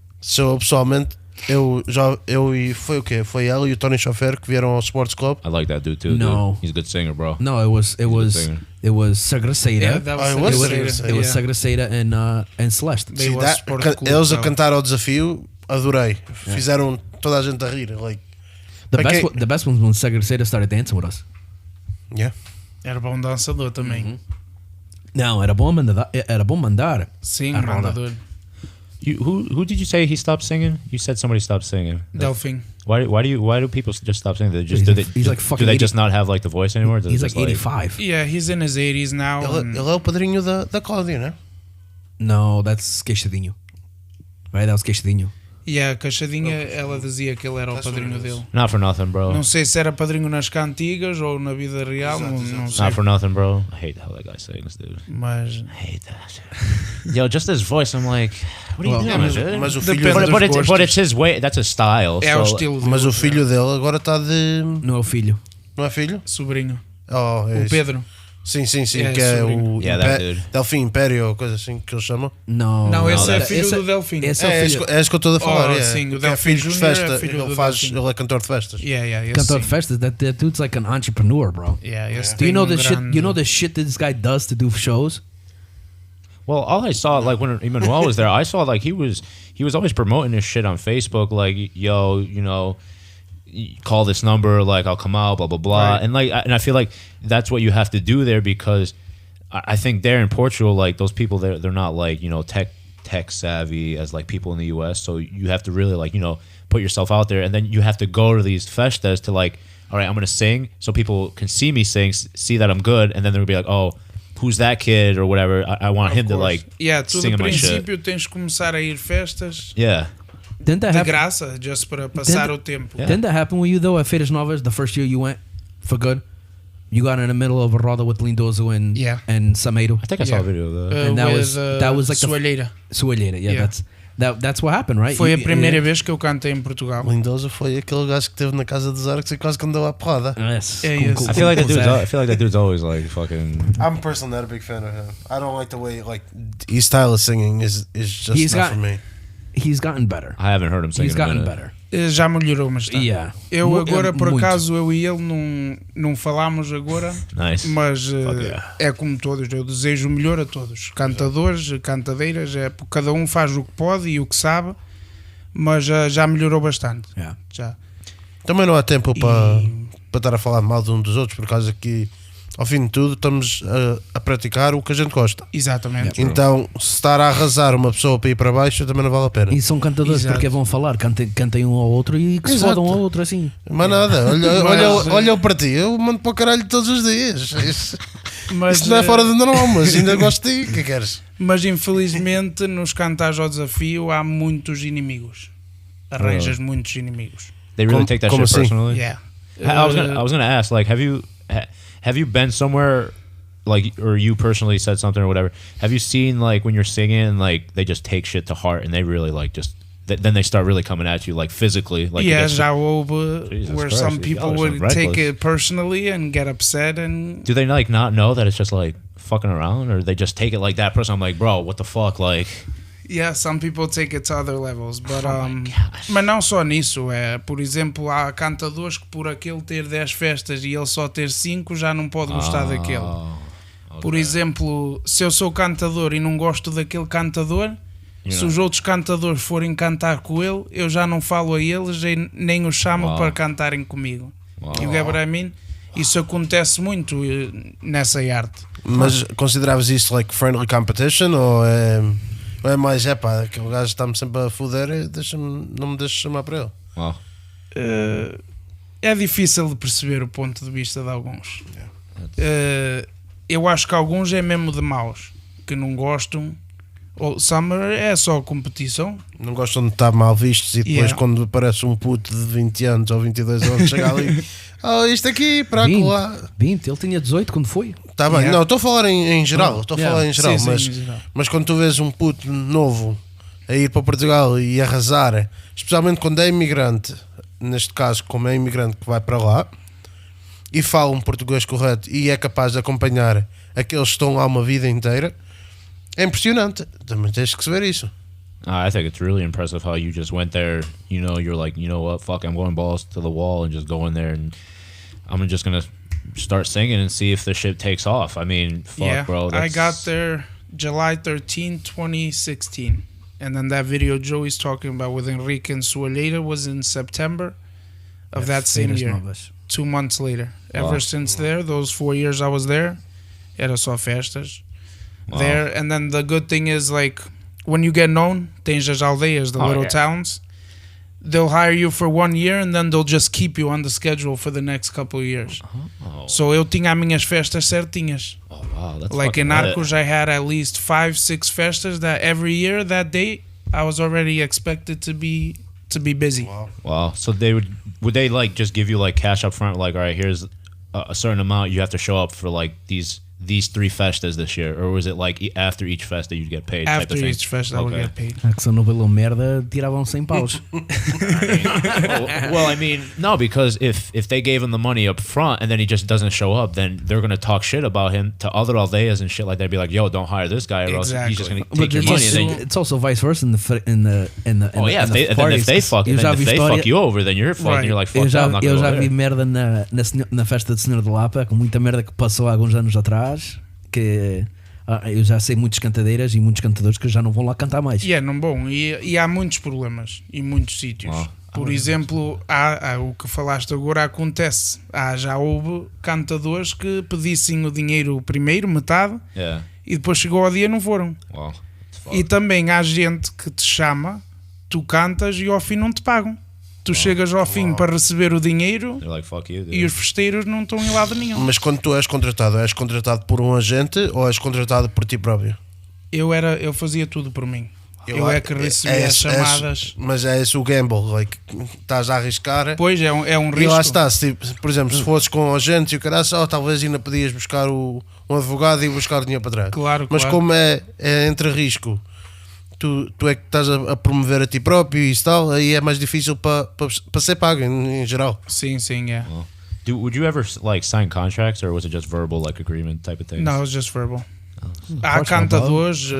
Pessoalmente, foi o quê? Foi ela e o Tony Chofer que vieram ao Sports Club. I like that dude too. No, dude. He's a good singer, bro. No, it was Sergaceira. It was Sergaceira and Celeste. Eles a cantar ao desafio, adorei. Fizeram toda a gente a rir. Like, the best ones when Sergaceira started dancing with us. Yeah. Era bom dançador também. Não, era bom mandar. Sim, mandador. Who did you say he stopped singing? You said somebody stopped singing. Delfim. Why do people just stop singing? He's like fucking do they just not have like the voice anymore? He's like 85. Yeah, he's in his 80s now. Ele é o padrinho da Cláudia, né? No, that's Queixadinho. Right, that was Queixadinho. E a Caixadinha, ela dizia que ele era o padrinho dele. Not for nothing, bro. Não sei se era padrinho nas cantigas ou na vida real, não sei. Not for nothing, bro. I hate how that guy sings, dude. Mas... I hate that. Yo, just his voice, I'm like, what are you doing, dude? Mas o filho but it's his way, that's his style. É o estilo dele. Mas o filho dele agora está de... Não é o filho. Não é filho? Sobrinho. Oh, é o isso. Pedro. Sim, que é o Delfim Império, ou coisa assim que eles chamam. Não, esse é filho do Delfim. Esse é o filho. É isso que eu estou a falar. Sim, o Delfim é filho de festa. ele é cantor de festas. Cantor de festas. That dude's like an entrepreneur, bro. Do you know the shit? You know the shit that this guy does to do shows? Well, all I saw, like when Emanuel was there, I saw like he was always promoting this shit on Facebook, like, yo, you know, call this number, like I'll come out, blah blah blah, right. and I feel like that's what you have to do there, because I think there in Portugal, like those people there, they're not like, you know, tech savvy as like people in the US, so you have to really like, you know, put yourself out there, and then you have to go to these festas to like, all right, I'm gonna sing so people can see me sing, see that I'm good, and then they'll be like, oh, who's that kid or whatever, I want him to like sing in my shit. Princípio tens que começar a ir festas. Yeah. De graça, just para passar o tempo. Didn't that happen with you though at Feiras Novas, the first year you went for good? You got in the middle of a roda with Lindoso and Sameiro. I think I saw a video of that. And that was like Soalheira. That's what happened, right? Foi a primeira vez que eu cantei em Portugal. Lindoso foi aquele gajo que teve na casa dos Arcos e quase que andou à porrada. Yes. I feel like that dude's always like fucking. I'm personally not a big fan of him. I don't like the way like his style of singing is just not for me. He's gotten better. I haven't heard him sing. He's gotten better. Já melhorou, mas está. Yeah. Eu agora, por acaso, eu e ele não falámos agora. Nice. Mas é como todos, eu desejo o melhor a todos. Cantadores, cantadeiras, cada um faz o que pode e o que sabe, mas já melhorou bastante. Yeah. Já. Também não há tempo para estar a falar mal de um dos outros, por causa que ao fim de tudo estamos a praticar o que a gente gosta. Exatamente. Então, se estar a arrasar uma pessoa para ir para baixo também não vale a pena. E são cantadores. Exato. Porque vão falar, cantem um ao outro e que se fodam um ao outro assim. Mas nada, olha eu para ti, eu mando para o caralho todos os dias. Isso não é fora de normal, mas ainda gosto de ti, o que queres? Mas infelizmente nos cantares ao desafio há muitos inimigos. Arranjas muitos inimigos. They really take that shit assim? personally? Yeah. I was gonna ask, like, have you been somewhere, like, or you personally said something or whatever? Have you seen like when you're singing and like they just take shit to heart and they really like just then they start really coming at you like physically? Like já houve where Christ, some people would take it personally and get upset. And do they like not know that it's just like fucking around, or they just take it like that person? I'm like, bro, what the fuck, like. Yeah, some people take it to other levels, but mas não só nisso, por exemplo, há cantadores que por aquele ter 10 festas e ele só ter 5 já não pode gostar daquele. Okay. Por exemplo, se eu sou cantador e não gosto daquele cantador, se os outros cantadores forem cantar com ele, eu já não falo a eles e nem os chamo para cantarem comigo. You get what I mean? Isso acontece muito nessa arte. Mas consideravas isso like friendly competition ou é mais, aquele gajo está-me sempre a foder e não me deixa chamar para ele? É difícil de perceber o ponto de vista de alguns. Eu acho que alguns é mesmo de maus, que não gostam. Summer é só competição. Não gostam de estar mal vistos e depois quando aparece um puto de 20 anos ou 22 anos chega ali, isto aqui, para lá. 20, ele tinha 18 quando foi. Está bem, não, estou a falar em geral, sim, mas quando tu vês um puto novo a ir para Portugal e arrasar, especialmente quando é imigrante, neste caso como é imigrante que vai para lá e fala um português correto e é capaz de acompanhar aqueles que estão lá uma vida inteira, é impressionante. Também tens que saber isso. I think it's really impressive how you just went there, you know, you're like, you know what, fuck, I'm going balls to the wall and just go in there and I'm just gonna start singing and see if the shit takes off. I mean, fuck, bro. I got there July 13, 2016. And then that video Joey's talking about with Enrique and Soalheira was in September of that same year. 2 months later. Ever since there, those 4 years I was there, era só festas. There. And then the good thing is, like, when you get known, tens as aldeias, the little towns, they'll hire you for 1 year and then they'll just keep you on the schedule for the next couple of years. So eu tinha as minhas festas certinhas. That's like in Arcos, I had at least 5-6 festas that every year that day I was already expected to be busy. Wow. So would they like just give you like cash up front, like, all right, here's a certain amount, you have to show up for like these 3 festas this year, or was it like after each festa you'd get paid? After each festa I would get paid. Que se não pelo merda tiravam 100 paus. Well, I mean, no, because if they gave him the money up front and then he just doesn't show up, then they're gonna talk shit about him to other aldeias and shit like that. Be like, yo, don't hire this guy, or else he's just gonna take your money. And then it's also vice versa in the if they fuck you over, then you're fucked. And you're like, fuck that, I'm not gonna Eu go já there. vi merda na festa de Senhor de Lapa, com muita merda que passou há alguns anos atrás, que eu já sei muitas cantadeiras e muitos cantadores que já não vão lá cantar mais. Não vão, e há muitos problemas em muitos sítios. Por exemplo, há o que falaste agora acontece. Já houve cantadores que pedissem o dinheiro primeiro, metade, e depois chegou ao dia e não foram. E também há gente que te chama, tu cantas e ao fim não te pagam. Tu chegas ao fim para receber o dinheiro, like, fuck you, e os festeiros não estão em lado nenhum. Mas quando tu és contratado por um agente ou és contratado por ti próprio? Eu fazia tudo por mim. Eu é que recebia as chamadas. Mas é esse o gamble, like, estás a arriscar. Pois, é um risco. E lá está, por exemplo, se fosses com um agente e o cara talvez ainda podias buscar um advogado e buscar o dinheiro para trás. Claro, mas como é entre risco, tu é que estás a promover a ti próprio e isso tal, aí é mais difícil para ser pago em geral. Sim, é. Would you ever like sign contracts, or was it just verbal, like agreement type of thing? No, it was just verbal. Há cantadores,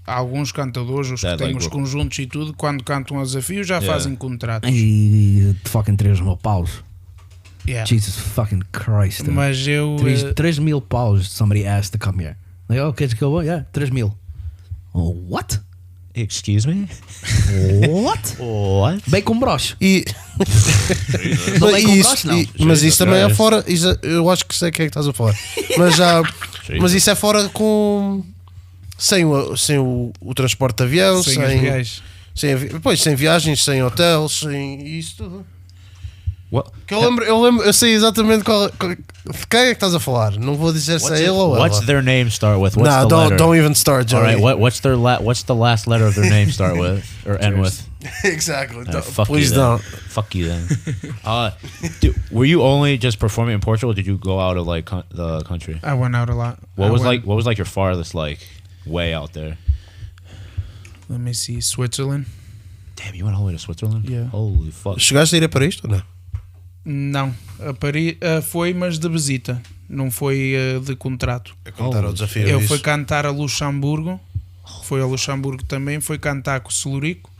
alguns cantadores, os que têm os conjuntos e tudo, quando cantam a desafio já fazem contratos. E fucking 3 mil paus. Jesus fucking Christ. Mas eu... 3 mil paus somebody asked to come here. Like, oh, kids go, yeah, 3 mil. Oh, what? Excuse me? What? Bem com broche. Mas isso também é fora. Eu acho que sei o que é que estás a falar. Mas isso é fora com. Sem o transporte de avião, sem viagens, sem hotéis, sem isso tudo. Que eu sei exatamente de quem é que estás a falar. Não vou dizer se é ele ou ela. What's their name start with? What's the letter? Don't even start, Joey. All right, what's the last letter of their name start with or end with? Exactly. Please don't. Fuck you then. Were you only just performing in Portugal, or did you go out of like the country? I went out a lot. What was like your farthest like way out there? Let me see, Switzerland. Damn, you went all the way to Switzerland? Yeah. Holy fuck. Chegaste a ir a Paris ou não? Não, a Paris foi, mas de visita, não foi de contrato. A cantar o desafio. Eu fui cantar a Luxemburgo, foi a Luxemburgo também, foi cantar com o Celurico,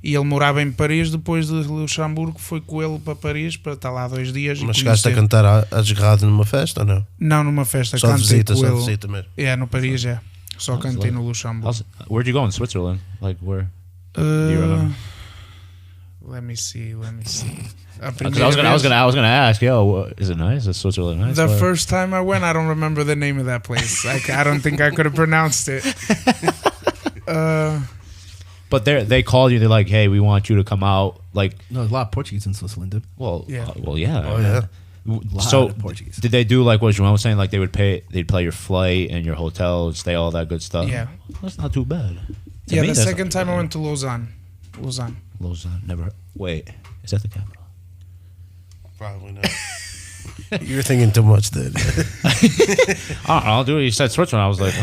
e ele morava em Paris. Depois de Luxemburgo foi com ele para Paris para estar lá 2 dias. Mas chegaste a cantar a desgarrado numa festa ou não? Não, numa festa, só cantei visita, com ele. Visita mesmo. No Paris só cantei no Luxemburgo. Where'd you go in Switzerland? Like where? Do you remember? Let me see. I was gonna ask, yo, is it nice? Is Switzerland nice? The first time I went, I don't remember the name of that place. I don't think I could have pronounced it. But they called you. They're like, hey, we want you to come out. Like, no, there's a lot of Portuguese in Switzerland, dude. Well, yeah. Oh yeah. So did they do like what João was saying? Like they'd pay your flight and your hotel, stay, all that good stuff. Yeah, that's not too bad. The second time I went to Lausanne. Never heard. Wait, is that the capital? Probably not. You're thinking too much, dude. I'll do it. You said Switzerland. I was like,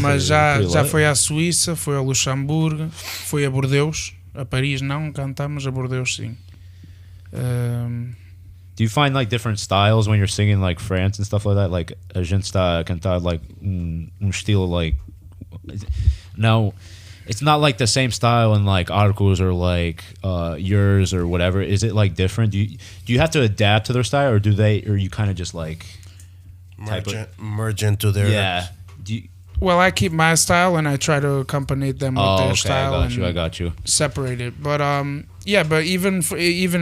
mas já foi à Suíça, foi a Luxemburgo, foi a Bordeaux, a Paris não, cantamos a Bordeaux sim. Do you find like different styles when you're singing like France and stuff like that? Like a gente está cantar like estilo like no. It's not like the same style in like Arcos or like yours or whatever. Is it like different? Do you have to adapt to their style, or you kind of just like merge into their Well, I keep my style and I try to accompany them with their style. I got you. Separate it, but but even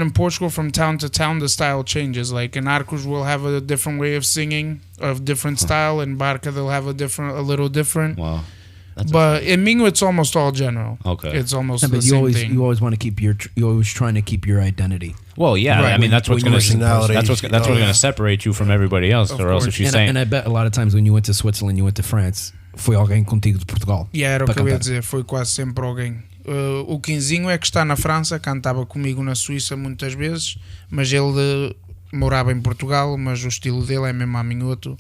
in Portugal, from town to town, the style changes. Like in Arcos, we'll have a different way of singing, of different style. In Barca, they'll have a little different. Wow. But in Mingo, it's almost all general. Okay, it's almost the same thing. You always want to keep you're always trying to keep your identity. Well, yeah, right. I mean that's what's going to separate you from everybody else, or else if you're saying. And I bet a lot of times when you went to Switzerland, you went to France, foi alguém contigo de Portugal. Era o que eu ia dizer, foi quase sempre alguém. O Quinzinho é que está na França, cantava comigo na Suíça muitas vezes, mas ele morava em Portugal, mas o estilo dele é mesmo a minhoto.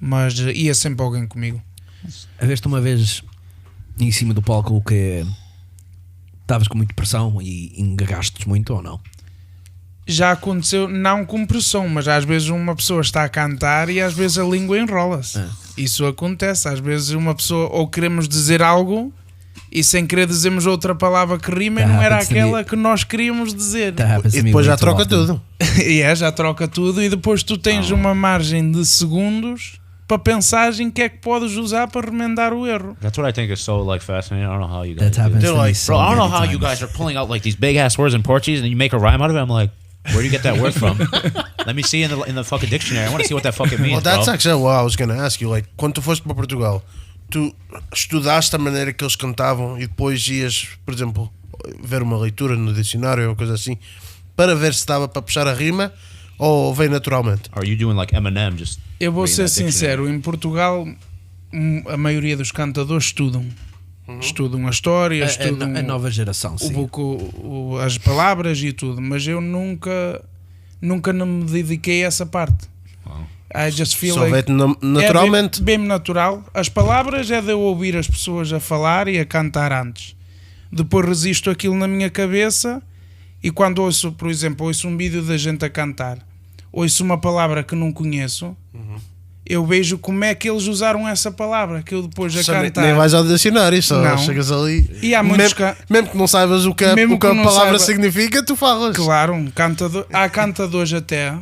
Mas ia sempre alguém comigo. Haveste uma vez em cima do palco que estavas com muita pressão e engagaste muito ou não? Já aconteceu, não com pressão, mas às vezes uma pessoa está a cantar e às vezes a língua enrola-se. Isso acontece, às vezes uma pessoa, ou queremos dizer algo e sem querer dizemos outra palavra que rima e não era aquela que nós queríamos dizer. E depois já troca tudo. Já troca tudo e depois tu tens uma margem de segundos para pensar em que é que podes usar para remendar o erro. That's what I think is so like fascinating. I don't know how you guys That happens to me so bro, I don't know many how you times. guys are pulling out like these big ass words in Portuguese and you make a rhyme out of it. I'm like, where do you get that word from? Let me see in the fucking dictionary. I want to see what that fucking means. Well, that's bro. actually what I was going to ask you. Like, quando tu foste para Portugal, tu estudaste a maneira que eles cantavam e depois ias, por exemplo, ver uma leitura no dicionário ou coisa assim para ver se dava para puxar a rima ou veio naturalmente? Are you doing like Eminem just? Eu vou ser sincero, em Portugal a maioria dos cantadores estudam. Estudam a história, estudam a nova geração, sim. As palavras e tudo, mas eu nunca não me dediquei a essa parte. I just feel Só like veio naturalmente. É bem natural. As palavras é de eu ouvir as pessoas a falar e a cantar antes. Depois resisto aquilo na minha cabeça e quando ouço, por exemplo, ouço um vídeo da gente a cantar, ouço uma palavra que não conheço, eu vejo como é que eles usaram essa palavra, que eu depois a cantar... Nem vais ao dicionário, só não. Chegas ali... E há muitos mesmo que não saibas o que a palavra significa, tu falas. Claro, há cantadores até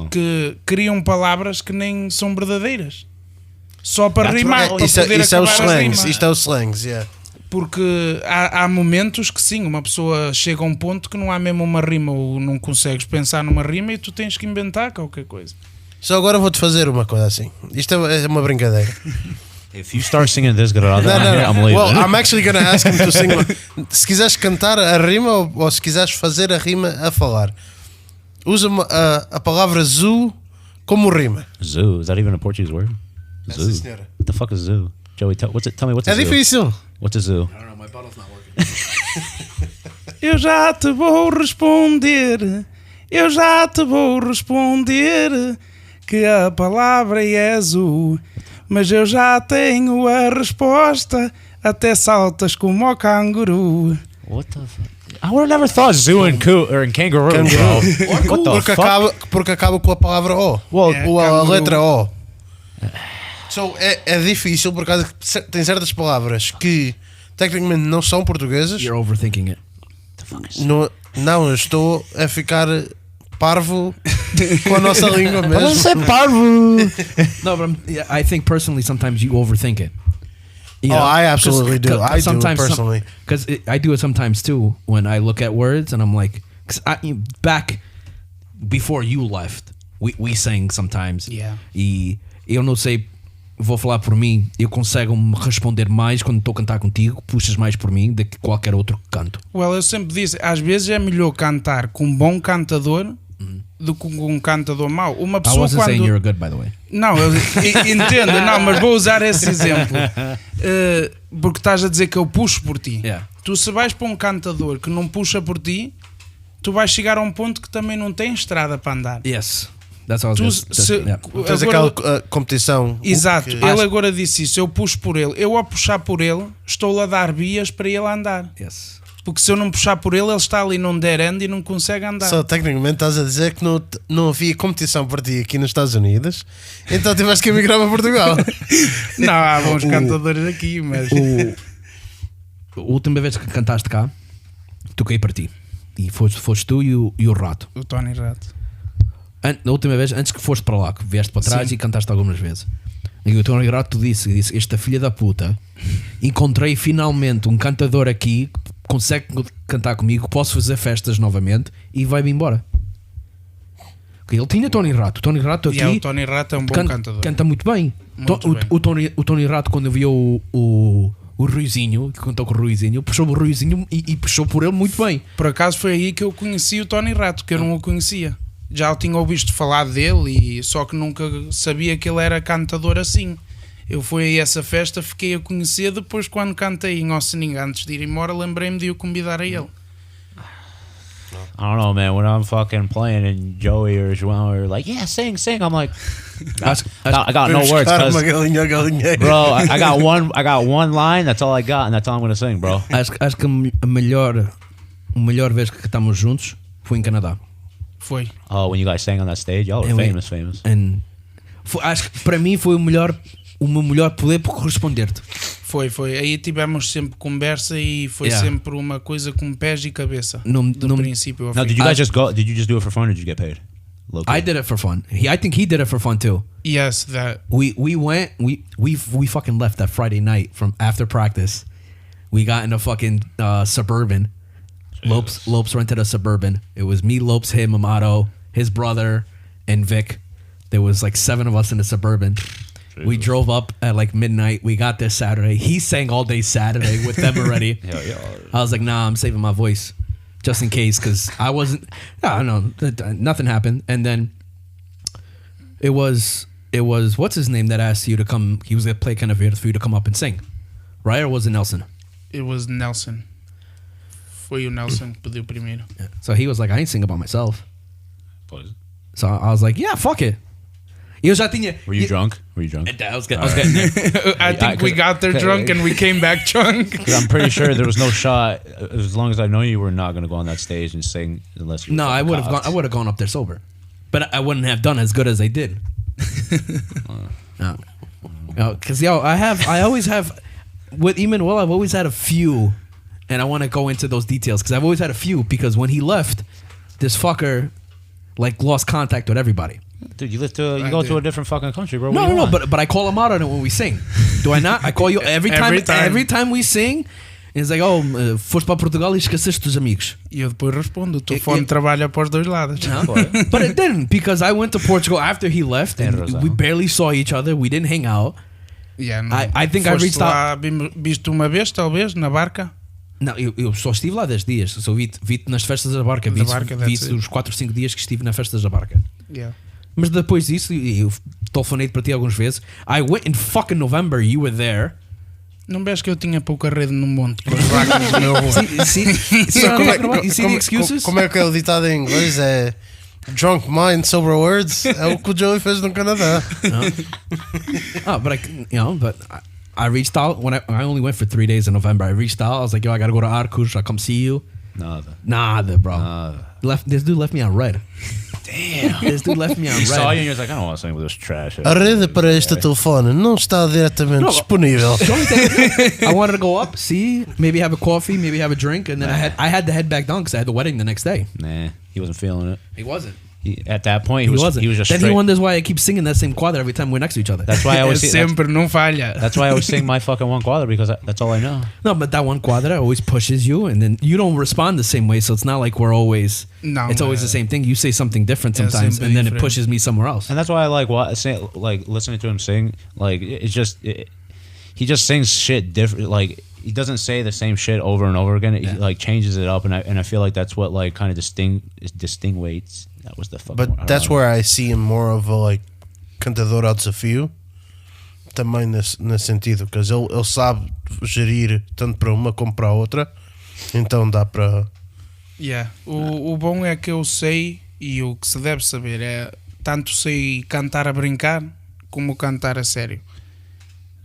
que criam palavras que nem são verdadeiras. Só para rimar, para poder isso é os acabar as slangs, rimas. isto é os slangs, yeah. Porque há momentos que sim, uma pessoa chega a um ponto que não há mesmo uma rima ou não consegues pensar numa rima e tu tens que inventar qualquer coisa. Só agora vou-te fazer uma coisa assim. Isto é uma brincadeira. If you start singing this, I'm leaving. Well, I'm actually going to ask him to sing. Se quiseres cantar a rima ou se quiseres fazer a rima a falar, usa a palavra zoo como rima. Zoo, is that even a Portuguese word? Zoo. Sim, senhora. What the fuck is zoo? Joey, tell me what's a É zoo? difícil. What's a zoo? I don't know, my bottle's not working. Eu já te vou responder, eu já te vou responder que a palavra é azul, mas eu já tenho a resposta, até saltas como o canguru. What the fuck? I would have never thought zoo and kangaroo. What the fuck? Porque acaba com a palavra O. Ou a letra O. So, é difícil por causa que tem certas palavras que tecnicamente não são portuguesas. You're overthinking it. Não, eu estou a ficar parvo com a nossa língua mesmo. Não sei parvo. No, but I think personally sometimes you overthink it. You I absolutely do. I do personally. Because I do it sometimes too when I look at words and I'm like, back before you left, we sang sometimes. Yeah. E eu não sei, vou falar por mim, eu consigo me responder mais quando estou a cantar contigo, puxas mais por mim do que qualquer outro que canto. Well, eu sempre disse, às vezes é melhor cantar com um bom cantador do que com um cantador mau. Uma I pessoa wasn't saying quando... you're good, by the way. Não, eu entendo, não, mas vou usar esse exemplo. Porque estás a dizer que eu puxo por ti. Yeah. Tu se vais para um cantador que não puxa por ti, tu vais chegar a um ponto que também não tem estrada para andar. Yes. That's all I was Tens aquela competição. Exato, ele agora disse isso, eu puxo por ele. Eu ao puxar por ele, estou a dar vias para ele andar. Yes. Porque se eu não puxar por ele, ele está ali num dead end e não consegue andar. Só tecnicamente estás a dizer que não havia competição para ti aqui nos Estados Unidos, então tiveste que emigrar para Portugal. Não, há bons cantadores aqui, mas... A última vez que cantaste cá, toquei para ti. E foste tu e o Rato. O Tony Rato. Na última vez, antes que foste para lá, que vieste para trás. Sim. E cantaste algumas vezes. E o Tony Rato disse, esta filha da puta, encontrei finalmente um cantador aqui que consegue cantar comigo, posso fazer festas novamente e vai-me embora. Ele tinha Tony Rato. O Tony Rato aqui. O Tony Rato é um bom cantador. Canta muito bem. O Tony Rato, quando viu o Ruizinho, que cantou com o Ruizinho, puxou o Ruizinho e puxou por ele muito bem. Por acaso foi aí que eu conheci o Tony Rato, que eu não o conhecia. Já o tinha ouvido falar dele, só que nunca sabia que ele era cantador assim. Eu fui a essa festa, fiquei a conhecer, depois quando cantei em Oceaninha, antes de ir embora, lembrei-me de o convidar a ele. I don't know, man. When I'm fucking playing and Joey or João are like, yeah, sing. I'm like, I got no words. Bro, I got one line. That's all I got, and that's all I'm gonna sing, bro. Acho que a melhor vez que estamos juntos foi em Canadá. Foi. Oh, when you guys sang on that stage, y'all were famous. Acho que para mim foi o meu melhor poder por corresponder-te. Foi. Aí tivemos sempre conversa e foi sempre uma coisa com pés e cabeça. Do princípio ao fim. Now, did you guys just go? Did you just do it for fun, or did you get paid? Locally? I did it for fun. I think he did it for fun too. Yes, that. We went. We fucking left that Friday night from after practice. We got in a fucking Suburban. Lopes rented a Suburban. It was me, Lopes, him, Amato, his brother, and Vic. There was like 7 of us in the Suburban. Jesus. We drove up at like midnight. We got there Saturday. He sang all day Saturday with them already. I was like, nah, I'm saving my voice just in case, because I wasn't. I don't know. Nothing happened. And then it was what's his name that asked you to come. He was gonna play kind of weird for you to come up and sing, right? Or was it Nelson? It was Nelson. Foi o Nelson que pediu primeiro. Yeah. So he was like, I ain't sing about myself. So I was like, yeah, fuck it. Eu já tinha. Were you drunk? I was getting there. I think we got there drunk and we came back drunk. I'm pretty sure there was no shot. As long as I know you were not going to go on that stage and sing unless you. No, I would have gone up there sober, but I wouldn't have done as good as I did. No, because I always have with Emanuel. I've always had a few, and I want to go into those details because I've always had a few. Because when he left, this fucker like lost contact with everybody. Dude, you go to a different fucking country, bro. No, but I call him out on it when we sing. Do I not? I call you every time we sing. It's like, oh, foste para Portugal e esqueceste dos amigos. E eu depois respondo, o telefone trabalha para os dois lados. But it didn't, because I went to Portugal after he left and we barely saw each other. We didn't hang out. Yeah, no. I think I reached out. Viste uma vez, talvez, na barca? Não, eu só estive lá 10 dias. Só vi-te nas festas da barca. Vi-te os 4 ou 5 dias que estive nas festas da barca. Yeah. Mas depois disso, eu telefonei para ti algumas vezes. I went in fucking November, you were there. Não vês que eu tinha pouca rede no monte com as vacas do meu avô? Como é que é o ditado em inglês? É drunk mind, sober words. É o que o Joey fez no Canadá. But I reached out when I only went for 3 days in November. I reached out. I was like, yo, I gotta go to Arcos. I'll come see you. Nada, bro. This dude left me on red. Damn. This dude left me on red. He saw you and you're like, I don't want to sing with this trash. A rede para este telefone não está diretamente disponível. I wanted to go up, see, maybe have a coffee, maybe have a drink, and then I had to head back down because I had the wedding the next day. Nah, he wasn't feeling it. He wasn't. At that point, he was just then straight. He wonders why I keep singing that same quadra every time we're next to each other. That's why I always sempre não falha. That's why I always sing my fucking one quadra, because that's all I know. No, but that one quadra always pushes you, and then you don't respond the same way. So it's not like we're always. No, it's always the same thing. You say something different sometimes, and then it pushes me somewhere else. And that's why I like listening to him sing. Like he just sings shit different. Like he doesn't say the same shit over and over again. He like changes it up, and I feel like that's what like kind of distinguishes. That was the fucking But that's where I see him more of a like cantador ao desafio. Também nesse sentido, porque ele sabe gerir tanto para uma como para a outra. Então dá para. Yeah. O bom é que eu sei, e o que se deve saber é tanto sei cantar a brincar como cantar a sério.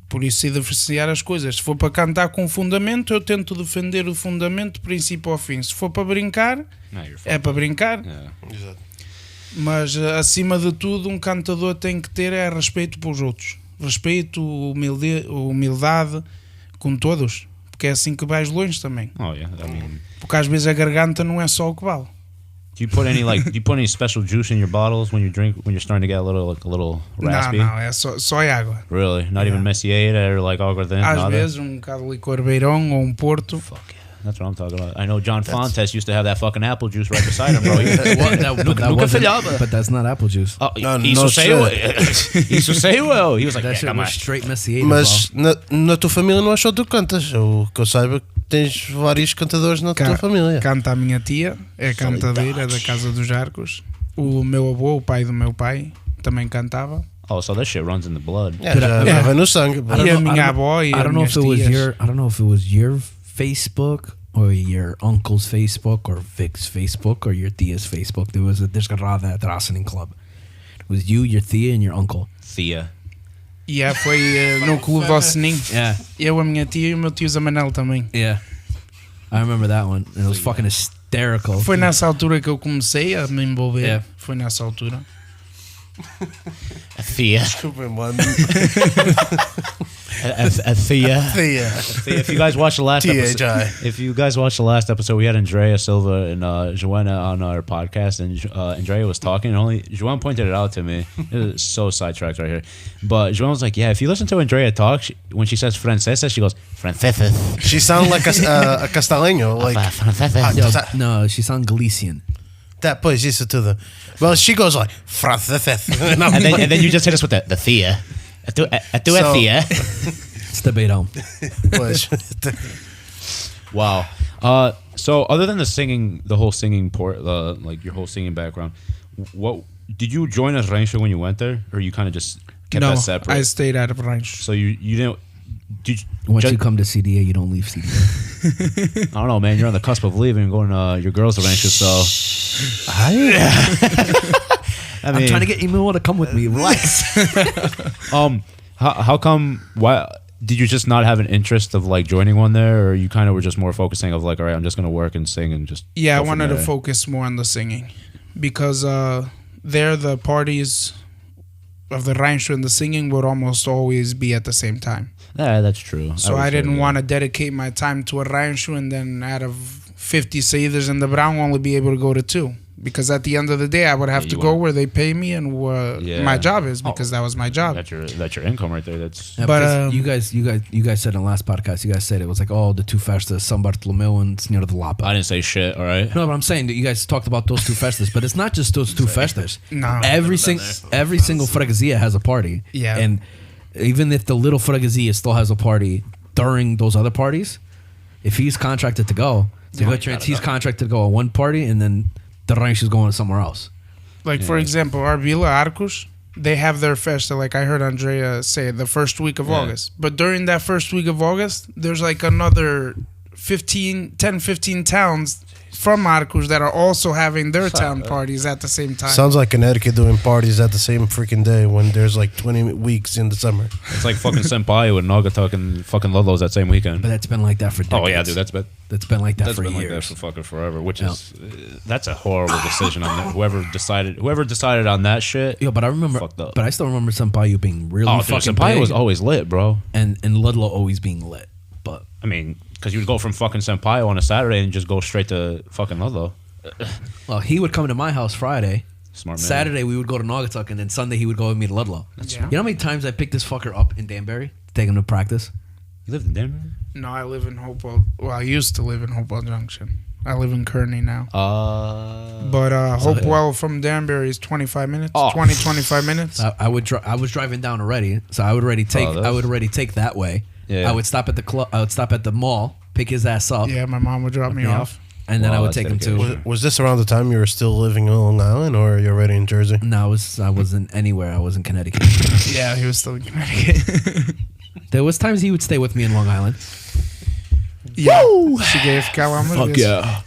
Por isso sei diferenciar as coisas. Se for para cantar com fundamento, eu tento defender o fundamento do princípio ao fim. Se for para brincar, é para brincar. Exato. Mas acima de tudo, um cantador tem que ter respeito pelos outros. Respeito, humildade com todos. Porque é assim que vais longe também. Oh, yeah. I mean, porque às vezes a garganta não é só o que vale. Do you put any special juice in your bottles when you're starting to get a little raspy? Não, é só água. Really? Not even Messieira or like aguardente? Às vezes um bocado de licor beirão ou um porto. Fuck yeah. That's what I'm talking about. I know John Fontes used to have that fucking apple juice right beside him, bro. But that's not apple juice. Oh, isso saiu. He was like, that shit was straight Messieira. Mas na tua família não é só tu cantas. O que eu saiba, tens vários cantadores na tua família. Canta a minha tia, é cantadeira da Casa dos Arcos. O meu avô, o pai do meu pai, também cantava. Oh, so that shit runs in the blood. Yeah, já vai no sangue. I don't know if it was your Facebook or your uncle's Facebook or Vic's Facebook or your tia's Facebook. There was a desgarrada at the wrestling club. It was you, your tia, and your uncle. Thea. Yeah, foi no clube do Sininho. Yeah. Eu, a minha tia e o meu tio Emanuel também. Yeah. I remember that one. And it was fucking hysterical. Foi nessa altura que eu comecei a me envolver. Yeah. Foi nessa altura. A Thea. Desculpa, mano. A Thea. If you guys watched the last episode, we had Andrea Silva and Joanna on our podcast, and Andrea was talking, and only Joanna pointed it out to me. It was so sidetracked right here. But Joanna was like, yeah, if you listen to Andrea talk, when she says francesa, she goes, francesa. She sounds like a castaleño. Like, No, she sounds Galician. That pois, isso tudo. Well, she goes like, and then you just hit us with the Thea. A tua Thea. It's the beirão. Wow. So other than the whole singing like your whole singing background, what did you join as rancho when you went there, or you kind of just kept that separate? I stayed out of rancho. So you didn't. Once you come to CDA, you don't leave CDA. I don't know, man. You're on the cusp of leaving and going to your girls' rancho, so. I'm trying to get Emanuel to come with me. Relax. How come? Why did you just not have an interest of like joining one there, or you kind of were just more focusing of like, all right, I'm just gonna work and sing and just. Yeah, I wanted to focus more on the singing, because there the parties of the rancho and the singing would almost always be at the same time. Yeah, that's true. So I didn't want to dedicate my time to a rancho and then out of 50 saídas in the Brown only be able to go to 2. Because at the end of the day, I would have to go where they pay me and where my job is, because that was my job. That's your income right there. That's. Yeah, but you guys said in the last podcast, you guys said it was like, oh, the two festas, San Bartolomeu and Senhora de Lapa. I didn't say shit. All right. No, but I'm saying that you guys talked about those two festas, but it's not just those two festas. No. Every single freguesia has a party. Yeah. And even if the little freguesia still has a party during those other parties, if he's contracted to go, he's contracted to go on one party and then the ranch is going somewhere else. Like, for example, Arbila, Arcos, they have their festa, like I heard Andrea say, the first week of August. But during that first week of August, there's like another 10, 15 towns from Arcos that are also having their town parties at the same time. Sounds like Connecticut doing parties at the same freaking day when there's like 20 weeks in the summer. It's like fucking Senpai and Naugatuck and fucking Lolo's that same weekend. But that's been like that for decades. Oh yeah, dude, that's been like that for years. Like that for fucking forever, which is that's a horrible decision on that. Whoever decided on that shit. Yeah, but I still remember Senpai being really fucking Senpai big. was always lit, bro. And Ludlow always being lit. But I mean, because you would go from fucking Senpai on a Saturday and just go straight to fucking Ludlow. Well, he would come to my house Friday. Smart man. Saturday we would go to Naugatuck, and then Sunday he would go with me to Ludlow. Yeah. You know how many times I picked this fucker up in Danbury to take him to practice? You lived in Danbury? No, I live in Hopewell. Well, I used to live in Hopewell Junction. I live in Kearney now. But Hopewell from Danbury is 25 minutes. 25 minutes. I was driving down already, so I would already take that way. Yeah. I would stop at the club. I would stop at the mall, pick his ass up. Yeah, my mom would drop me off. And then I would take him to. Was this around the time you were still living in Long Island, or you're already in Jersey? No, I wasn't anywhere. I was in Connecticut. Yeah, he was still in Connecticut. There was times he would stay with me in Long Island. Yeah. Fuck yeah.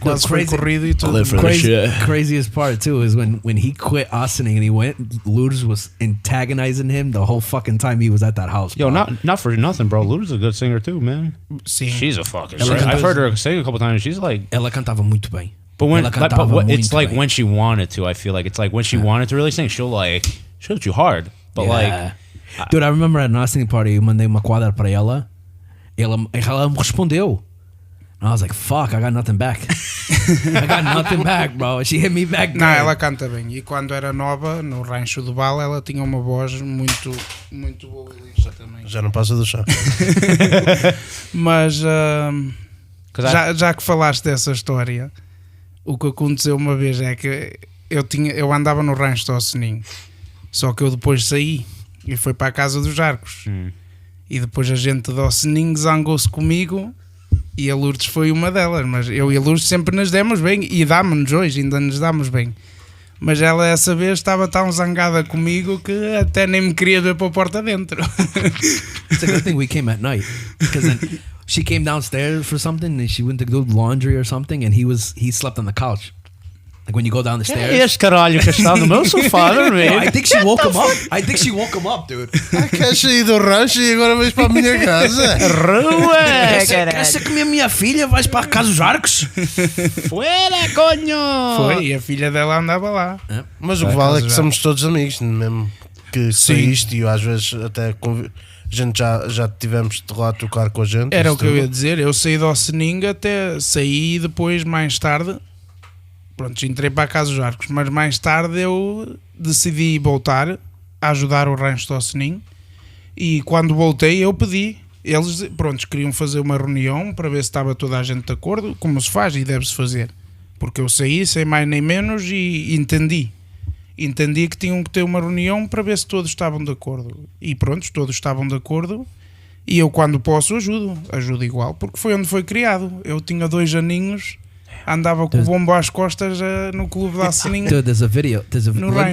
Craziest part too is when he quit Austining and he went, Lourdes was antagonizing him the whole fucking time he was at that house. Yo, not for nothing, bro. Lourdes is a good singer too, man. She's a fucking I've heard her sing a couple times. She's like, ela cantava muito bem. But it's like when she wanted to. I feel like it's like when she wanted to really sing, she'll hit you hard. But dude, I remember at an Austining party, eu mandei uma quadra para ela me respondeu. And I was like, fuck, I got nothing back. I got nothing back, bro. She hit me back. Não, ela canta bem. E quando era nova, no Rancho do Val, ela tinha uma voz muito, muito boa e lixa também. Já não passa do chá. Mas, já que falaste dessa história, o que aconteceu uma vez é que eu andava no Rancho do Sininho. Só que eu depois saí e fui para a casa dos Arcos. E depois a gente do Sininho zangou-se comigo. E a Lourdes foi uma delas, mas eu e a Lourdes sempre nos demos bem e damos-nos hoje, ainda nos damos bem. Mas ela essa vez estava tão zangada comigo que até nem me queria ver para a porta dentro. It's a good thing we came at night, because then she came downstairs for something and she went to do laundry or something, and he slept on the couch. Like when you go down the stairs. Este caralho que está no meu sofá, No, I think she woke him up. I think she woke him up, dude. Queres sair do rancho e agora vais para a minha casa? Rua, Queres comer minha filha? Vais para a casa dos arcos? Fuera, coño! Foi, e a filha dela andava lá. Mas o que vale é que somos todos amigos, mesmo que saíste e às vezes até a gente já tivemos de lá tocar com a gente. Era o que eu ia dizer, eu saí do Oceninho até saí depois, mais tarde, pronto, entrei para a Casa dos Arcos, mas mais tarde eu decidi voltar a ajudar o rancho do Oceninho, e quando voltei eu pedi, eles, pronto, queriam fazer uma reunião para ver se estava toda a gente de acordo, como se faz e deve-se fazer, porque eu saí sem mais nem menos e entendi que tinham que ter uma reunião para ver se todos estavam de acordo, e pronto, todos estavam de acordo, e eu quando posso ajudo igual, porque foi onde foi criado. Eu tinha 2 aninhos, andava com o bombo às costas no clube da Oceninho. Dude, there's a video.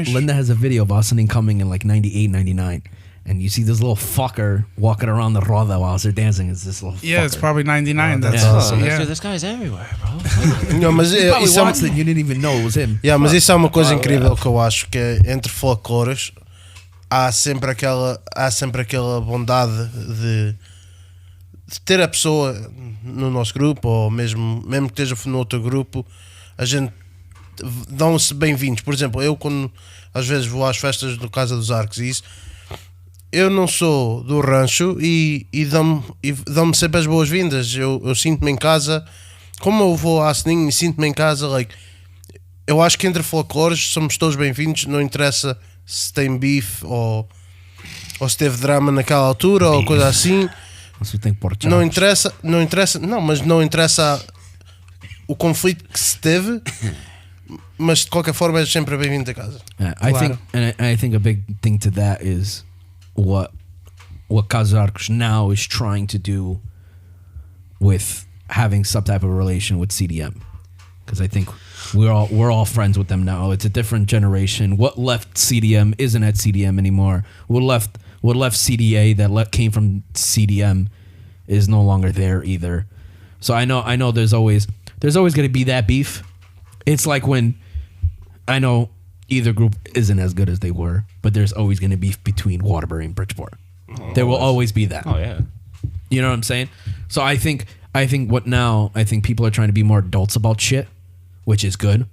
Linda has a video of Ocening coming in like 98, 99. And you see this little fucker walking around the roda while they're dancing. It's this little Yeah, fucker. it's probably 99. Yeah. That's Yeah. awesome. Yeah. Dude, this guy's everywhere, bro. Não, mas You probably isso é watched it and you didn't even know it was him. Yeah, mas isso é uma coisa incrível que eu acho, que é, entre folclores há sempre aquela bondade de ter a pessoa no nosso grupo, ou mesmo que esteja no outro grupo, a gente dão-se bem-vindos. Por exemplo, eu quando às vezes vou às festas do Casa dos Arcos e isso, eu não sou do rancho e dão-me sempre as boas-vindas. Eu sinto-me em casa, como eu vou à Seninho e sinto-me em casa, like, eu acho que entre folclores somos todos bem-vindos, não interessa se tem beef ou se teve drama naquela altura ou coisa assim. Não interessa, mas não interessa o conflito que se teve, mas de qualquer forma é sempre bem-vindo a casa. I think a big thing to that is what Casa dos Arcos now is trying to do with having some type of relation with CDM, because I think we're all friends with them now. It's a different generation. What left CDM isn't at CDM anymore. What left CDA that came from CDM is no longer there either. So I know there's always going to be that beef. It's like when I know either group isn't as good as they were, but there's always going to be beef between Waterbury and Bridgeport. There will always be that. Oh yeah. You know what I'm saying? So I think people are trying to be more adults about shit, which is good,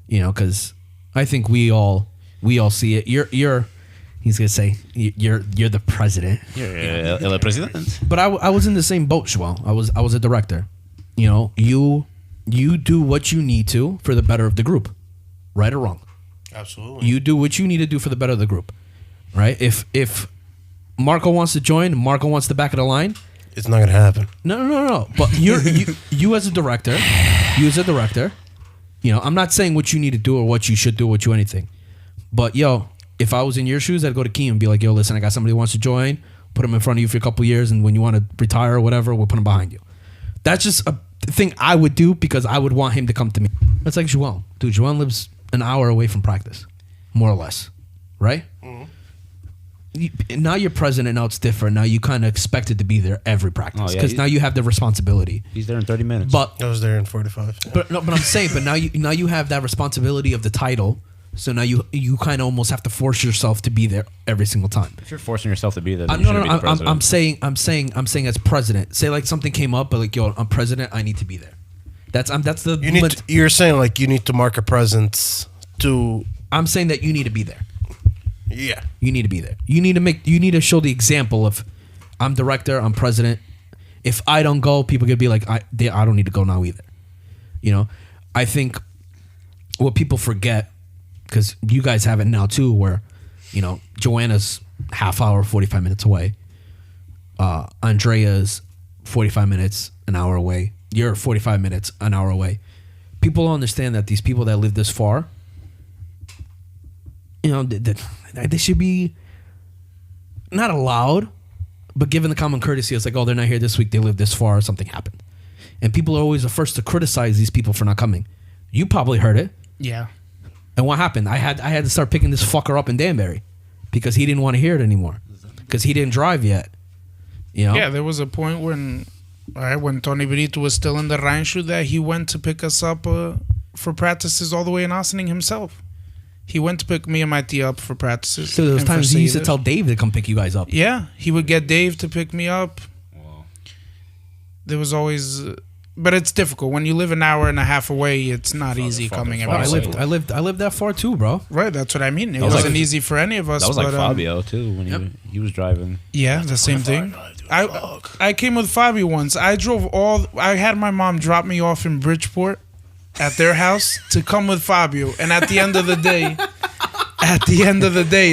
you know, because I think we all see it. He's gonna say you're the president. You're el president. But I was in the same boat, Joel. I was a director. You know, you do what you need to for the better of the group, right or wrong. Absolutely. You do what you need to do for the better of the group, right? If Marco wants to join, Marco wants the back of the line. It's not gonna happen. No. But you as a director, you know, I'm not saying what you need to do or what you should do or what you anything. But yo, if I was in your shoes, I'd go to Key and be like, yo, listen, I got somebody who wants to join, put them in front of you for a couple years, and when you want to retire or whatever, we'll put them behind you. That's just a thing I would do because I would want him to come to me. That's like Joel. Dude, Joel lives an hour away from practice, more or less, right? Mm-hmm. Now you're president, now it's different. Now you kind of expected to be there every practice because now you have the responsibility. He's there in 30 minutes. But I was there in 45. But I'm saying, but now you have that responsibility of the title. So now you kind of almost have to force yourself to be there every single time. If you're forcing yourself to be there, then you shouldn't be the president. I'm saying as president. Say like something came up, but like, yo, I'm president, I need to be there. That's the. You're saying like you need to mark a presence to. I'm saying that you need to be there. Yeah, you need to be there. You need to show the example of, I'm director, I'm president. If I don't go, people could be like, I don't need to go now either. You know, I think what people forget, because you guys have it now too, where, you know, Joanna's half hour, 45 minutes away. Andrea's 45 minutes, an hour away. You're 45 minutes, an hour away. People don't understand that these people that live this far, you know, they should be not allowed, but given the common courtesy. It's like, oh, they're not here this week, they live this far, something happened. And people are always the first to criticize these people for not coming. You probably heard it. Yeah. And what happened? I had to start picking this fucker up in Danbury because he didn't want to hear it anymore because he didn't drive yet. You know? Yeah, there was a point when Tony Brito was still in the rancho that he went to pick us up for practices all the way in Ossining himself. He went to pick me and my tia up for practices. So there was times he used to tell Dave to come pick you guys up. Yeah, he would get Dave to pick me up. Wow. There was always... but it's difficult. When you live an hour and a half away, it's not easy coming every day. I lived that far too, bro. Right, that's what I mean. It wasn't easy for any of us. That was like Fabio, too, when he was driving. Yeah, the same thing. I came with Fabio once. I had my mom drop me off in Bridgeport at their house to come with Fabio. And at the end of the day,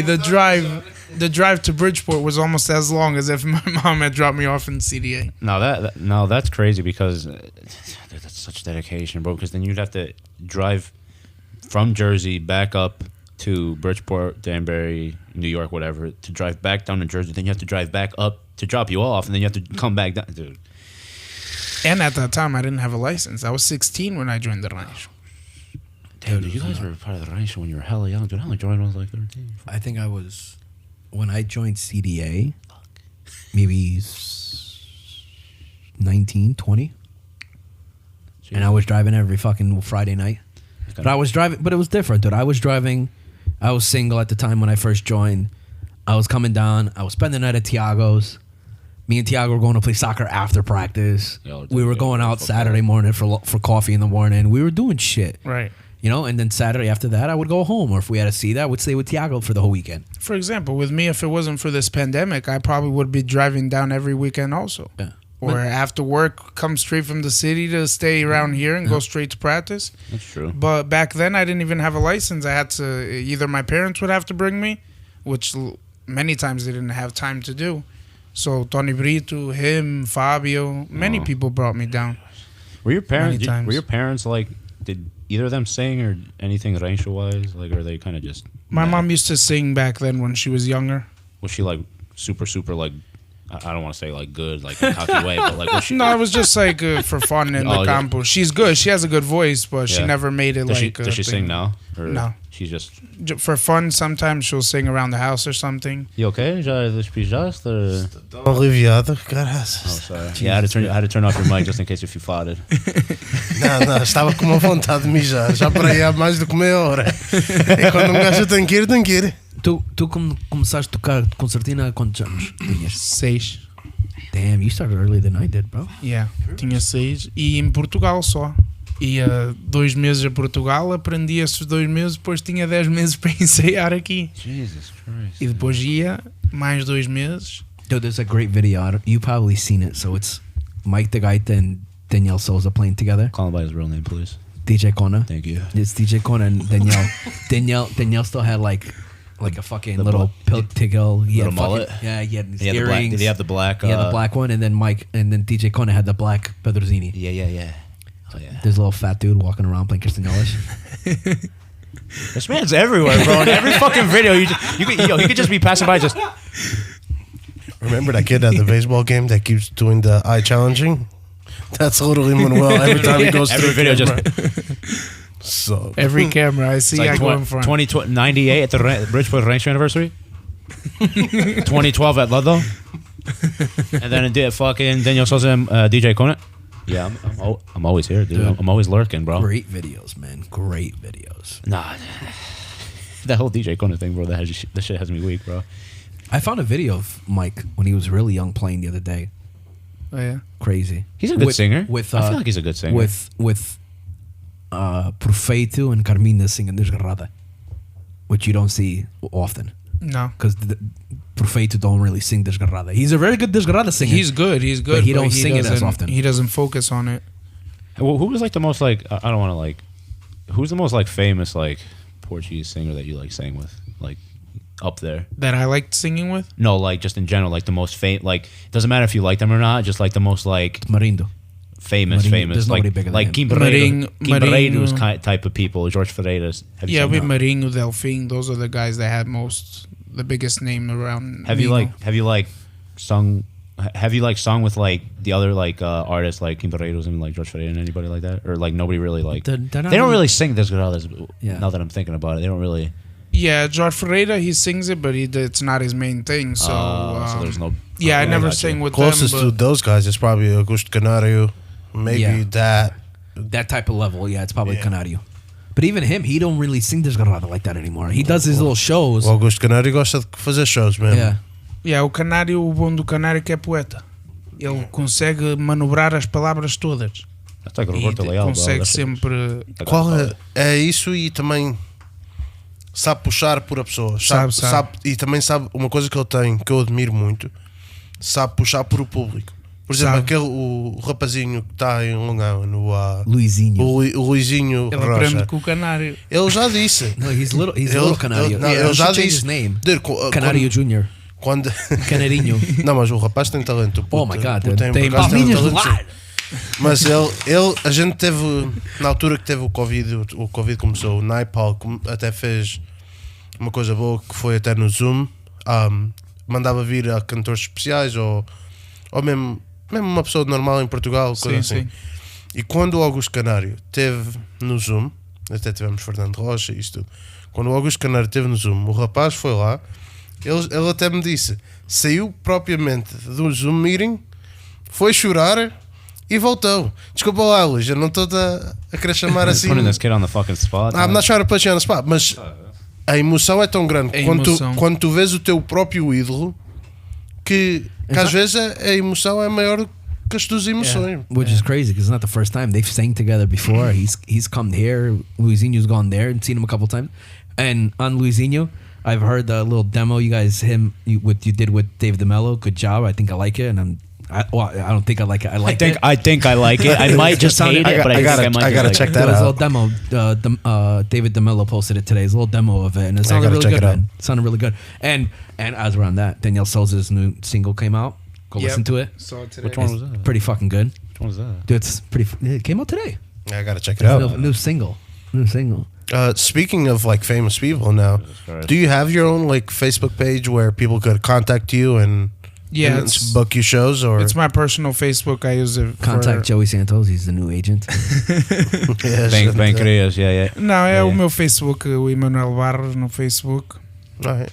the drive to Bridgeport was almost as long as if my mom had dropped me off in CDA. No, that's crazy because that's such dedication, bro. Because then you'd have to drive from Jersey back up to Bridgeport, Danbury, New York, whatever, to drive back down to Jersey. Then you have to drive back up to drop you off, and then you have to come back down, dude. And at that time, I didn't have a license. I was 16 when I joined the rancho. Dude, you guys were part of the rancho when you were hella young, dude. I only joined when I was like 13. I think I was... when I joined CDA, maybe 19, 20. Jeez. And I was driving every fucking Friday night. But I was driving, but it was different, dude. I was single at the time when I first joined. I was coming down. I was spending the night at Tiago's. Me and Tiago were going to play soccer after practice. We were going out Saturday morning for coffee in the morning. We were doing shit. Right. You know, and then Saturday after that, I would go home. Or if we had to see that, I would stay with Tiago for the whole weekend. For example, with me, if it wasn't for this pandemic, I probably would be driving down every weekend also. Yeah. Or after work, come straight from the city to stay around here and go straight to practice. That's true. But back then, I didn't even have a license. I had to, either my parents would have to bring me, which many times they didn't have time to do. So Tony Brito, him, Fabio, many people brought me down. Were your parents like, did either of them sing or anything rancho-wise? Like, or they kind of just... My mom used to sing back then when she was younger. Was she like super, like, I don't want to say like good, like in a cocky way, but like was she... No, it was just like for fun in the campo. Yeah. She's good. She has a good voice, but she never made it does she sing now? Or no. She's just... For fun, sometimes she'll sing around the house or something. You okay? Já despejaste? Aliviado, caraças. Oh, sorry. Yeah, I had to turn off your mic just in case if you farted. Não, estava com uma vontade de mijar. Já para aí há mais do que meia hora. E quando um gajo tem que ir. Tu começaste a tocar concertina há quantos anos? 6. Damn, you started earlier than I did, bro. Yeah, tinha 6. E em Portugal só. Ia 2 meses a Portugal, aprendi esses 2 meses, depois tinha 10 meses para ensaiar aqui. Jesus Christ. E depois ia mais 2 meses. Dude, there's a great video. You've probably seen it. So it's Mike the Gaita and Danielle Souza playing together. Call him by his real name, please. DJ Kona. Thank you. It's DJ Kona and Danielle. Danielle still had like a fucking little pigtail. Little mullet. Yeah, he had his earrings. Did he have the black? He had the black one, and then DJ Kona had the black Pedrozini. Yeah. Oh, yeah. There's a little fat dude walking around playing Castagnolish. This man's everywhere, bro. In every fucking video, he could just be passing by. Just remember that kid at the baseball game that keeps doing the eye challenging? That's literally Emanuel every time he goes through video. So every camera I see, I go in front. 98 at the Bridgeport Rancho anniversary. 2012 at Ludlow, and then it did fucking Daniel Souza and DJ Kona. Yeah, I'm always here, dude. I'm always lurking, bro. Great videos, man. Great videos. Nah, that whole DJ Kona thing, bro. That shit has me weak, bro. I found a video of Mike when he was really young playing the other day. Oh yeah, crazy. He's a good singer. I feel like he's a good singer. With Prefeito and Carmina singing Desgarrada, which you don't see often. No, because Prefeito don't really sing Desgarrada. He's a very good Desgarrada singer. He's good. But he don't sing it as often. He doesn't focus on it. Well, who was like the most like I don't want to like. Who's the most like famous like Portuguese singer that you like sang with, like up there? That I liked singing with? No, like just in general, like the most famous. Like it doesn't matter if you like them or not. Just like the most like Marindo. Famous. There's like nobody bigger like than Marinho's type of people. George Ferreiras. Yeah, with Marinho, Delfim. Those are the guys that had the biggest name around. Have you like sung have you like sung with like the other like artists like Quimpereiros and like George Ferreira and anybody like that, or like nobody really like they don't really sing this good others. Now that I'm thinking about it, they don't really. Yeah, George Ferreira, he sings it, but it's not his main thing. So, so there's no. Yeah, I never sing with closest them. Closest to those guys is probably Augusto Canário, maybe that type of level. Yeah, it's probably Canário. But even him, he don't really sing desgarrado like that anymore. He does his little shows. O Augusto Canário gosta de fazer shows mesmo. Yeah, o Canário, o bom do Canário é que é poeta. Ele consegue manobrar as palavras todas. Até que o Leal consegue sempre. Qual é isso, e também sabe puxar por a pessoa. Sabe, e também sabe uma coisa que ele tem, que eu admiro muito, sabe puxar por o público. Por exemplo, o rapazinho que está em Longão, Luizinho. O Luizinho ele Rocha. aprende com o Canário. Ele já disse. No, he's little Canário. Ele já disse. Canário Jr. Canarinho. Não, mas o rapaz tem talento. Oh my God. Tem palminhas do lado. Mas a gente teve, na altura que teve o Covid começou, o Naipal até fez uma coisa boa, que foi até no Zoom, mandava vir a cantores especiais ou mesmo uma pessoa normal em Portugal, coisa assim. Sim. E quando o Augusto Canário teve no Zoom, até tivemos Fernando Rocha e isso tudo, quando o Augusto Canário teve no Zoom, o rapaz foi lá, ele até me disse, saiu propriamente do Zoom meeting, foi chorar e voltou. Desculpa lá, Luís, eu não estou a querer chamar assim. Putting this kid on the fucking spot. I'm not trying to put you on the spot, mas a emoção é tão grande quando tu vês o teu próprio ídolo que às vezes a emoção é maior que as tuas emoções. Which is crazy because it's not the first time they've sang together before. He's come here. Luizinho's gone there and seen him a couple times. And on Luizinho, I've heard the little demo you did with Dave DeMello. Good job. I think I like it, and I don't think I like it. I think I like it. I might just hate it, but I gotta check that out. There was a little demo. David DeMello posted it today. It's a little demo of it, and it sounded really good. Man. It sounded really good. And as we're on that, Danielle Souza's new single came out. Go listen to it. Saw it today. Which one was that? Pretty fucking good. Which one was that? Dude, it's pretty. It came out today. I gotta check it out. New single. Speaking of like famous people now, do you have your own like Facebook page where people could contact you and book you shows? Or it's my personal Facebook. I use it. Contact Joey Santos. He's the new agent. Bem querias, Não, é o meu Facebook, o Emanuel Barros no Facebook. Right.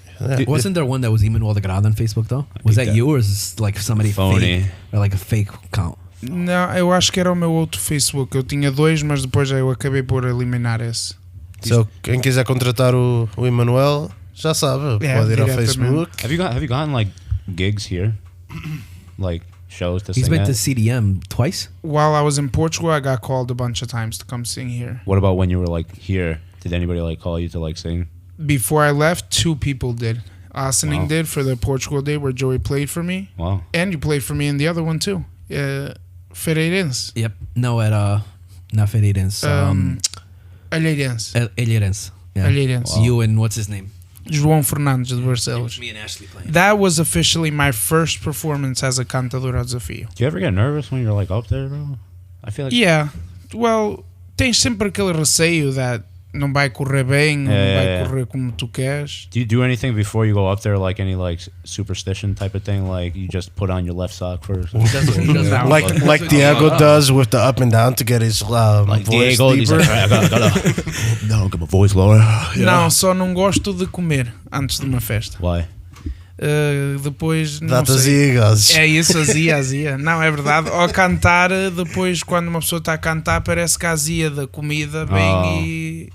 Wasn't there one that was Emanuel the Grado on Facebook though? Was that you, or is it like somebody phony fake, or like a fake account? Não, eu acho que era o meu outro Facebook. Eu tinha dois, mas depois eu acabei por eliminar esse. So, quem quiser contratar o Emanuel, já sabe, pode ir ao Facebook. Have you gotten like gigs here? Like shows to sing He's been at? to CDM twice. While I was in Portugal, I got called a bunch of times to come sing here. What about when you were like here? Did anybody like call you to like sing? Before I left, 2 people did. Asening did for the Portugal day where Joey played for me. Wow. And you played for me in the other one too. Ferreirense. Yep. No, at not Ferreirense. Alheirense. Alheirense. Yeah. Alheirense. Wow. You and what's his name? João Fernandes de Barcelos. Me and Ashley playing. That was officially my first performance as a cantador ao desafio. Do you ever get nervous when you're like up there, bro? I feel like Yeah. Well, tens sempre aquele receio that não vai correr bem, não vai correr como tu queres. Do you do anything before you go up there, like any like superstition type of thing? Like you just put on your left sock first? He does that. Like Diego does with the up and down to get his like voice Diego, deeper. He's like, I gotta no, get my voice lower. Não, só não gosto de comer antes de uma festa. Why? Depois não Dá-te sei. azia. É isso, azia. Não, é verdade. Ao cantar, depois quando uma pessoa está a cantar, parece que a azia da comida vem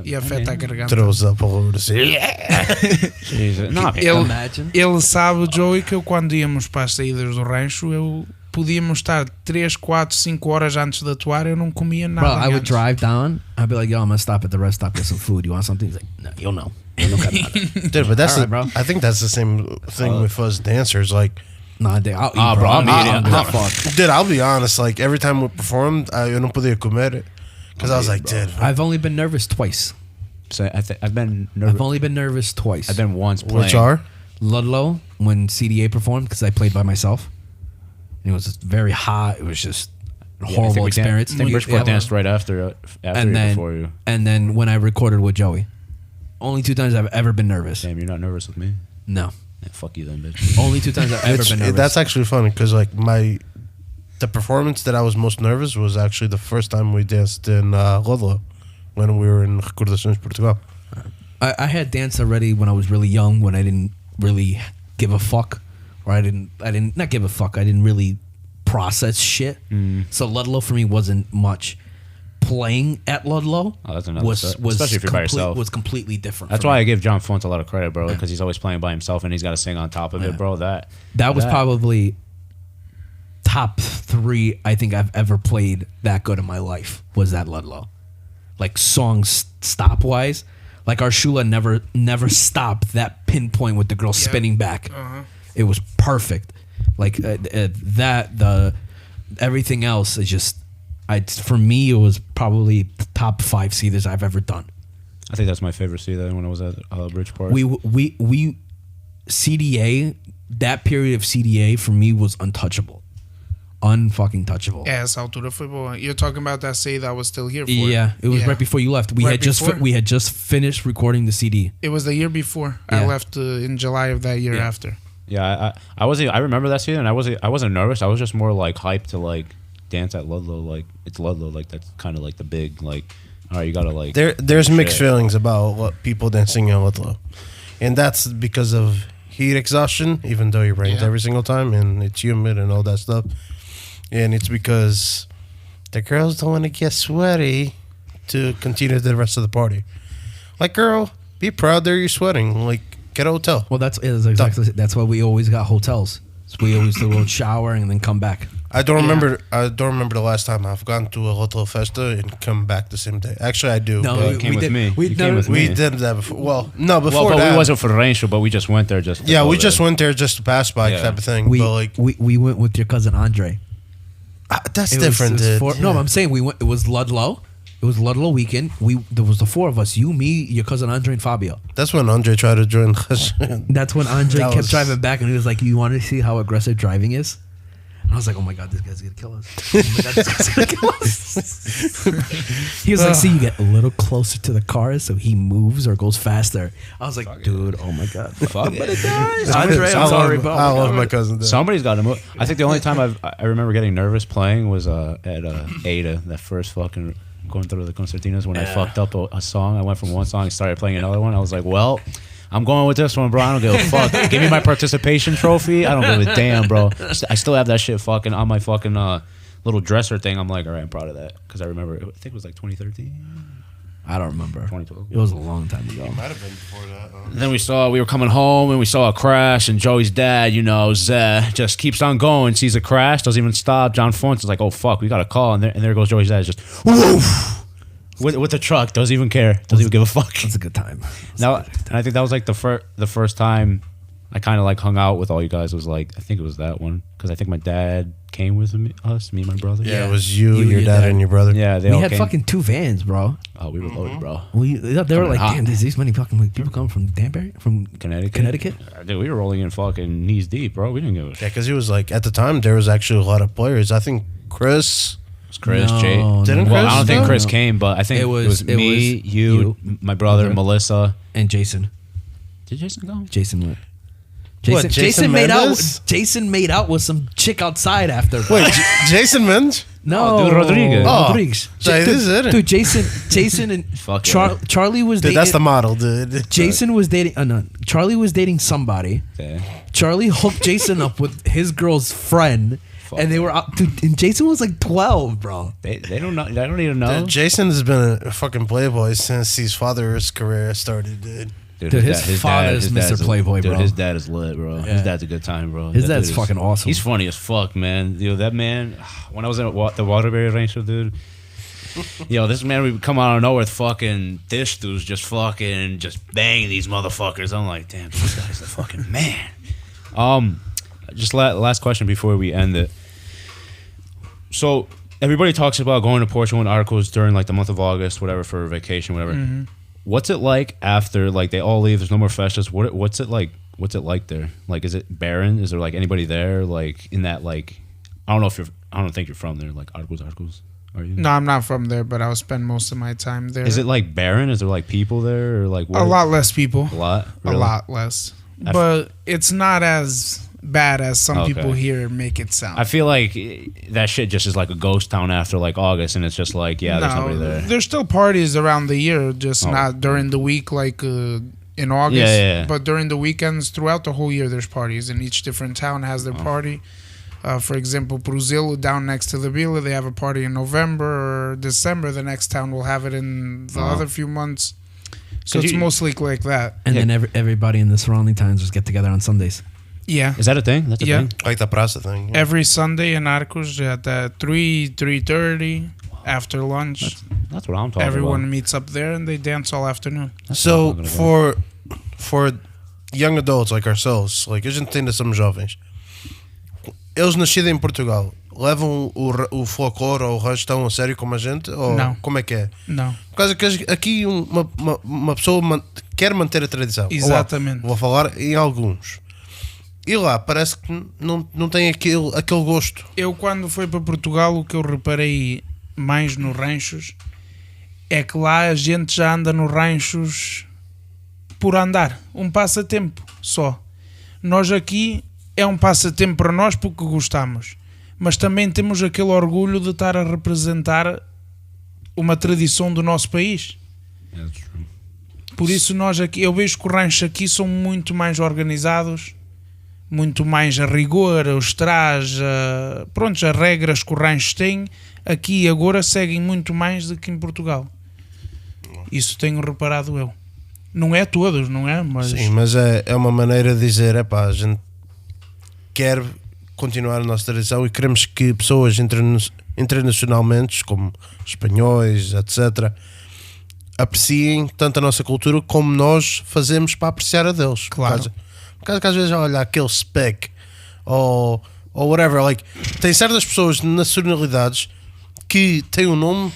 e afeta a garganta. Throws up all over the city. Ele sabe, Joey, que eu quando íamos para as saídas do rancho, podíamos estar 3, 4, 5 horas antes de atuar, eu não comia nada. Bro, I would drive down. I'd be like, yo, I'm gonna stop at the rest stop, get some food. You want something? He's like, no, you know. Dude, but that's bro. I think that's the same thing with us dancers. Like, nah, I'll eat, bro. Dude, I'll be honest. Like every time we performed, eu não podia comer because I was like, dude. I've only been nervous twice. So I've been nervous. I've only been nervous twice. I've been once playing. Which are? Ludlow, when CDA performed, because I played by myself. And it was just very hot. It was just a horrible experience. I think Bridgeport danced right after before you. And then when I recorded with Joey. Only 2 times I've ever been nervous. Damn, you're not nervous with me? No. Yeah, fuck you then, bitch. Only 2 times I've ever been nervous. That's actually funny because like the performance that I was most nervous was actually the first time we danced in Ludlow when we were in Recordações, Portugal. I had danced already when I was really young, when I didn't really give a fuck, or I didn't not give a fuck. I didn't really process shit. So Ludlow for me wasn't much. Playing at Ludlow that's another especially if you're by yourself, was completely different. That's why I give John Font a lot of credit, bro, because he's always playing by himself and he's got to sing on top of it, bro. That was probably top 3 I think I've ever played that good in my life was at Ludlow. Like songs stop wise, like our Shula never stopped that pinpoint with the girl spinning back. It was perfect. Like everything else is just. For me, it was probably the top 5 seathers I've ever done. I think that's my favorite seether when I was at Bridgeport. We CDA, that period of CDA for me was untouchable. Unfucking touchable. Yeah, essa altura foi boa. You're talking about that CD that was still here for Yeah, it was right before you left. We had just finished recording the CD. It was the year before. I left in July of that year after. Yeah, I remember that season and I wasn't nervous. I was just more like hyped to like dance at Ludlow, like it's Ludlow, like that's kind of like the big like. All right, you gotta like. There's mixed feelings about what people dancing in Ludlow, and that's because of heat exhaustion. Even though it rains every single time and it's humid and all that stuff, and it's because the girls don't want to get sweaty to continue the rest of the party. Like, girl, be proud that you're sweating. Like, get a hotel. Well, that's why we always got hotels. So we always do a little showering and then come back. I don't remember the last time I've gone to a hotel festa and come back the same day. Actually, I do. No, you came with me. We did that before. Well, no, before but that. we wasn't for the rain show, but we just went there just. We just went there just to pass by type of thing. We, but like, we went with your cousin Andre. That's different, dude. No, I'm saying we went. It was Ludlow. It was Ludlow weekend. There was the 4 of us. You, me, your cousin Andre, and Fabio. That's when Andre tried to join. That's when Andre kept driving back, and he was like, "You want to see how aggressive driving is?" And I was like, "Oh my god, this guy's gonna kill us! Oh my god, this guy's gonna kill us!" He was like, "See, you get a little closer to the car, so he moves or goes faster." I was like, "Dude, oh my god, fuck it." Andre, I'm sorry, but I love my cousin. Somebody's got to move. I think the only time I remember getting nervous playing was at Ada, that first fucking going through the concertinas when I fucked up a song. I went from one song and started playing another one. I was like, well, I'm going with this one, bro. I don't give a fuck. Give me my participation trophy. I don't give a damn, bro. I still have that shit fucking on my fucking little dresser thing. I'm like, all right, I'm proud of that. Because I remember, I think it was like 2013. I don't remember. 2012. It was a long time ago. It might have been before that. Then we were coming home and we saw a crash, and Joey's dad, Zeh, just keeps on going, sees a crash, doesn't even stop. John Fonts is like, oh fuck, we got a call, and there goes Joey's dad, just woof with the truck, doesn't even care, doesn't even give a fuck. That's a good time. And I think that was like the first time I kind of like hung out with all you guys. Was like, I think it was that one, because I think my dad came with me and my brother. Yeah, it was you your dad, and your brother. Yeah, we had fucking 2 vans, bro. Oh, we were loaded, bro. They were like, damn, there's these many fucking people coming from Danbury, from Connecticut. Dude, we were rolling in fucking knees deep, bro. We didn't give a shit. Yeah, because it was like, at the time, there was actually a lot of players. I think Chris, Jay. Didn't Chris? I don't think Chris came, but I think it was me, you, my brother, Melissa, and Jason. Did Jason go? Jason went. Jason Jason made out with some chick outside after. Wait, Jason Mendes? No, dude, Rodriguez. Rodriguez. Dude, Jason and Charlie was dating. Dude, that's the model, dude. Jason was dating. No, Charlie was dating somebody. Okay. Charlie hooked Jason up with his girl's friend. And they were out, dude, and Jason was like 12, bro. They don't know. They don't even know. Dude, Jason has been a fucking playboy since his father's career started, dude. Dude, his father's Mr. Playboy, bro. Dude, his dad is lit, bro. Yeah. His dad's a good time, bro. His dad's fucking awesome. He's funny as fuck, man. That man, when I was at the Waterbury Range show, dude, this man would come out of nowhere with fucking this dude's just banging these motherfuckers. I'm like, damn, this guy's the fucking man. Just last question before we end it. So everybody talks about going to Portugal in articles during like the month of August, whatever, for vacation, whatever. Mm-hmm. What's it like after like they all leave? There's no more festas. What's it like? What's it like there? Like, is it barren? Is there like anybody there? Like in that like, I don't think you're from there. Like articles. Are you? No, I'm not from there, but I'll spend most of my time there. Is it like barren? Is there like people there or like a lot less people? A lot. Really? A lot less. but it's not as bad as some people here make it sound. I feel like that shit just is like a ghost town after like August, and it's just like there's nobody there. There's still parties around the year, just not during the week like in August. But during the weekends, throughout the whole year, there's parties, and each different town has their party. For example, Brazil, down next to the Vila, they have a party in November or December. The next town will have it in the other few months. So it's mostly like that. And then everybody in the surrounding towns just get together on Sundays. Yeah. Is that a thing? That's a thing? Like the Praça thing. Yeah. Every Sunday in Arcos at 3:30 after lunch. That's what I'm talking Everyone about. meets up there and they dance all afternoon. So, for young adults like ourselves, like a gente ainda somos jovens, eles nascidos em Portugal, levam o folclore ou o rancho tão a sério como a gente? Ou não. Como é que é? Não. Por causa que aqui uma pessoa quer manter a tradição. Exatamente. Vou falar em alguns. E lá parece que não tem aquele gosto. Eu quando fui para Portugal, o que eu reparei mais nos ranchos é que lá a gente já anda nos ranchos por andar. Um passatempo só. Nós aqui é um passatempo para nós porque gostamos. Mas também temos aquele orgulho de estar a representar uma tradição do nosso país. Por isso nós aqui, eu vejo que os ranchos aqui são muito mais organizados, muito mais a rigor, os trajes, as regras que os ranchos têm, aqui e agora seguem muito mais do que em Portugal. Isso tenho reparado eu. Não é todos, não é? Mas... Sim, mas é uma maneira de dizer, a gente quer continuar a nossa tradição e queremos que pessoas internacionalmente, como espanhóis, etc., apreciem tanto a nossa cultura como nós fazemos para apreciar a deles. Claro. Por causa que às vezes, olha, aquele spec ou whatever, like, tem certas pessoas de nacionalidades que têm um nome,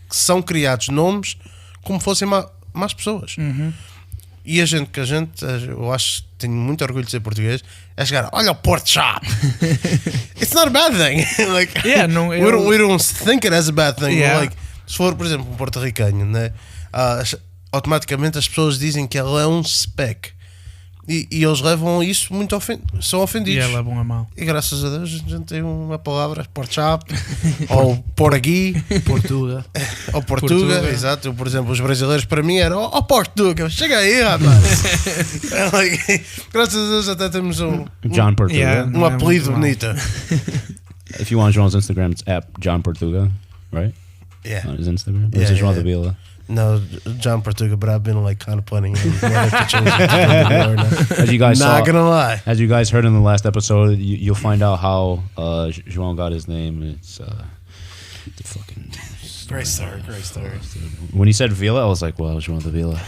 que são criados nomes como fossem más pessoas. E a gente, eu acho que tenho muito orgulho de ser português, é chegar, olha o Porto Shop. It's not a bad thing. Like, we don't think it as a bad thing. Yeah. Like, se for, por exemplo, um porto-ricano, né, automaticamente as pessoas dizem que ele é um spec. E eles levam isso muito são ofendidos. E levam a mal. E graças a Deus a gente tem uma palavra, Porto Shop, ou Poragui, Portuga. ou Portuga, exato. Por exemplo, os brasileiros para mim eram Portuga, chega aí, rapaz. Graças a Deus até temos John Portuga. um apelido bonito. If you want João's Instagram, it's at John Portuga, right? Yeah. On his Instagram. Or is it João da Vila? No, John Portuga, but I've been like contemplating whether to change it to As you guys Not gonna lie. As you guys heard in the last episode, you'll find out how João got his name. It's the fucking Great story. When he said Vila, I was like, well, João da Vila.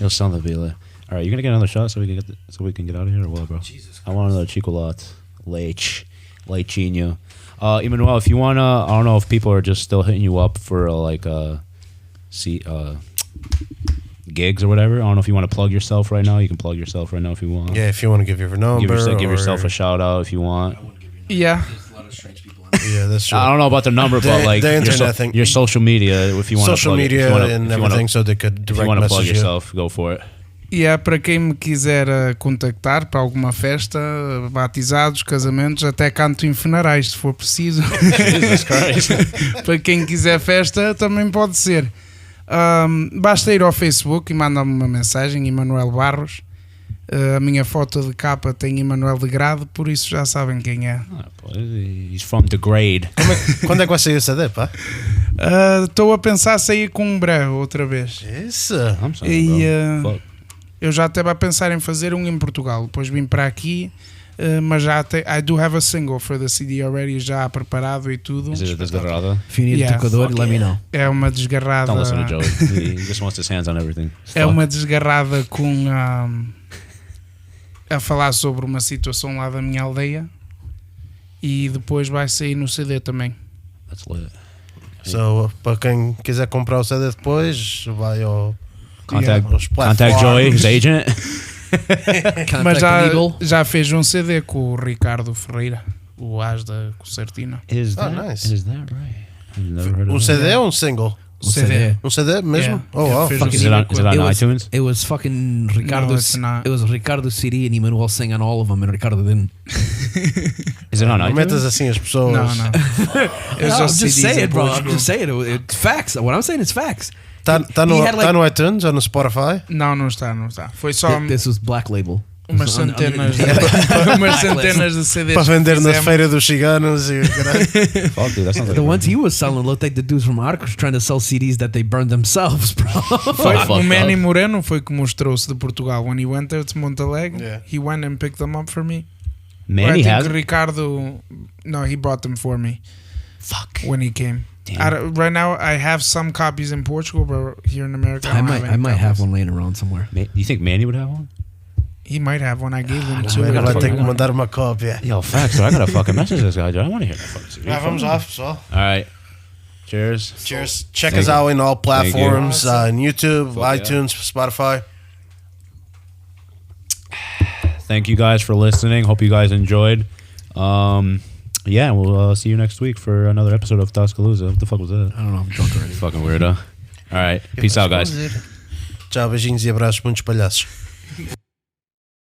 He'll sound the Vila. All right, you gonna get another shot so we can get out of here or what, bro? Jesus Christ. I want another Chicolate. Leichinho. Emanuel, if you wanna, I don't know if people are just still hitting you up for gigs or whatever. I don't know if you want to plug yourself right now. You can plug yourself right now if you want. Yeah, if you want to give your number. Give yourself a shout out if you want. Yeah. There's a lot of strange people on Yeah, that's true. I don't know about the number, but like the internet thing. Your social media, if you want social to plug media it, and everything, so they could if direct you want to plug message yourself, go for it. Para quem me quiser contactar para alguma festa, batizados, casamentos, até canto em funerais, se for preciso. Jesus Christ. Para quem quiser festa, também pode ser. Basta ir ao Facebook e mandar-me uma mensagem, Emanuel Barros. A minha foto de capa tem Emanuel de Grade, por isso já sabem quem é. He's from the grade. Quando é que vai sair o CD, pá? Estou a pensar sair com um breve outra vez. Isso. Eu já estava a pensar em fazer um em Portugal, depois vim para aqui, mas já I do have a single for the CD already, já preparado e tudo. Is it a desgarrada? If you need a tocador, let me know. É uma desgarrada. Don't listen to Joey. He just wants his hands on everything. É uma desgarrada com a falar sobre uma situação lá da minha aldeia e depois vai sair no CD também. That's lit. So, para quem quiser comprar o CD depois, vai ao Contact Joey, his agent. Mas já fez um CD com o Ricardo Ferreira, o As da Concertina. Is that nice. Is that right? I've never heard of Um CD ou um single? CD. Um CD mesmo? Yeah. Oh, wow. Is it on iTunes? It was fucking Ricardo. No, it's not. It was Ricardo CD and Emanuel sang on all of them, and Ricardo didn't. Is it on Não iTunes? metas assim as pessoas. No. It was I'm just just CDs saying, in bro. I'm Portugal. just saying. It's facts. What I'm saying is facts. Tá no iTunes ou no Spotify? Não está. Foi só This was Black Label. umas centenas de CDs. Para vender na fizemos. feira dos ciganos e caralho. Fuck, dude, that sounds like The ones he was selling looked like the dudes from Arcos trying to sell CDs that they burned themselves, bro. Foi, fucked o Manny up. Moreno foi que mostrou-se de Portugal. When he went there to Montalegre, Yeah. he went and picked them up for me. Manny I think has. Ricardo, no, he brought them for me Fuck. when he came. Damn. Right now, I have some copies in Portugal, but here in America, I don't have might any have copies. one laying around somewhere. You think Manny would have one? He might have one. I gave him I two. gotta Vai ter fucking- que mandar uma cópia. Yo, facts. I gotta fucking message this guy, dude. I want to hear that fucking CD. Vamos lá, pessoal. All right. Cheers. Cheers. Check Thank us you. out in all Thank you. platforms, in YouTube, Fuck yeah. iTunes, Spotify. Thank you guys for listening. Hope you guys enjoyed. Yeah, we'll see you next week for another episode of Tasca Lusa. What the fuck was that? I don't know. I'm drunk already. Fucking weirdo. All right. Peace out, guys. Tchau, beijinhos e abraços, muitos palhaços.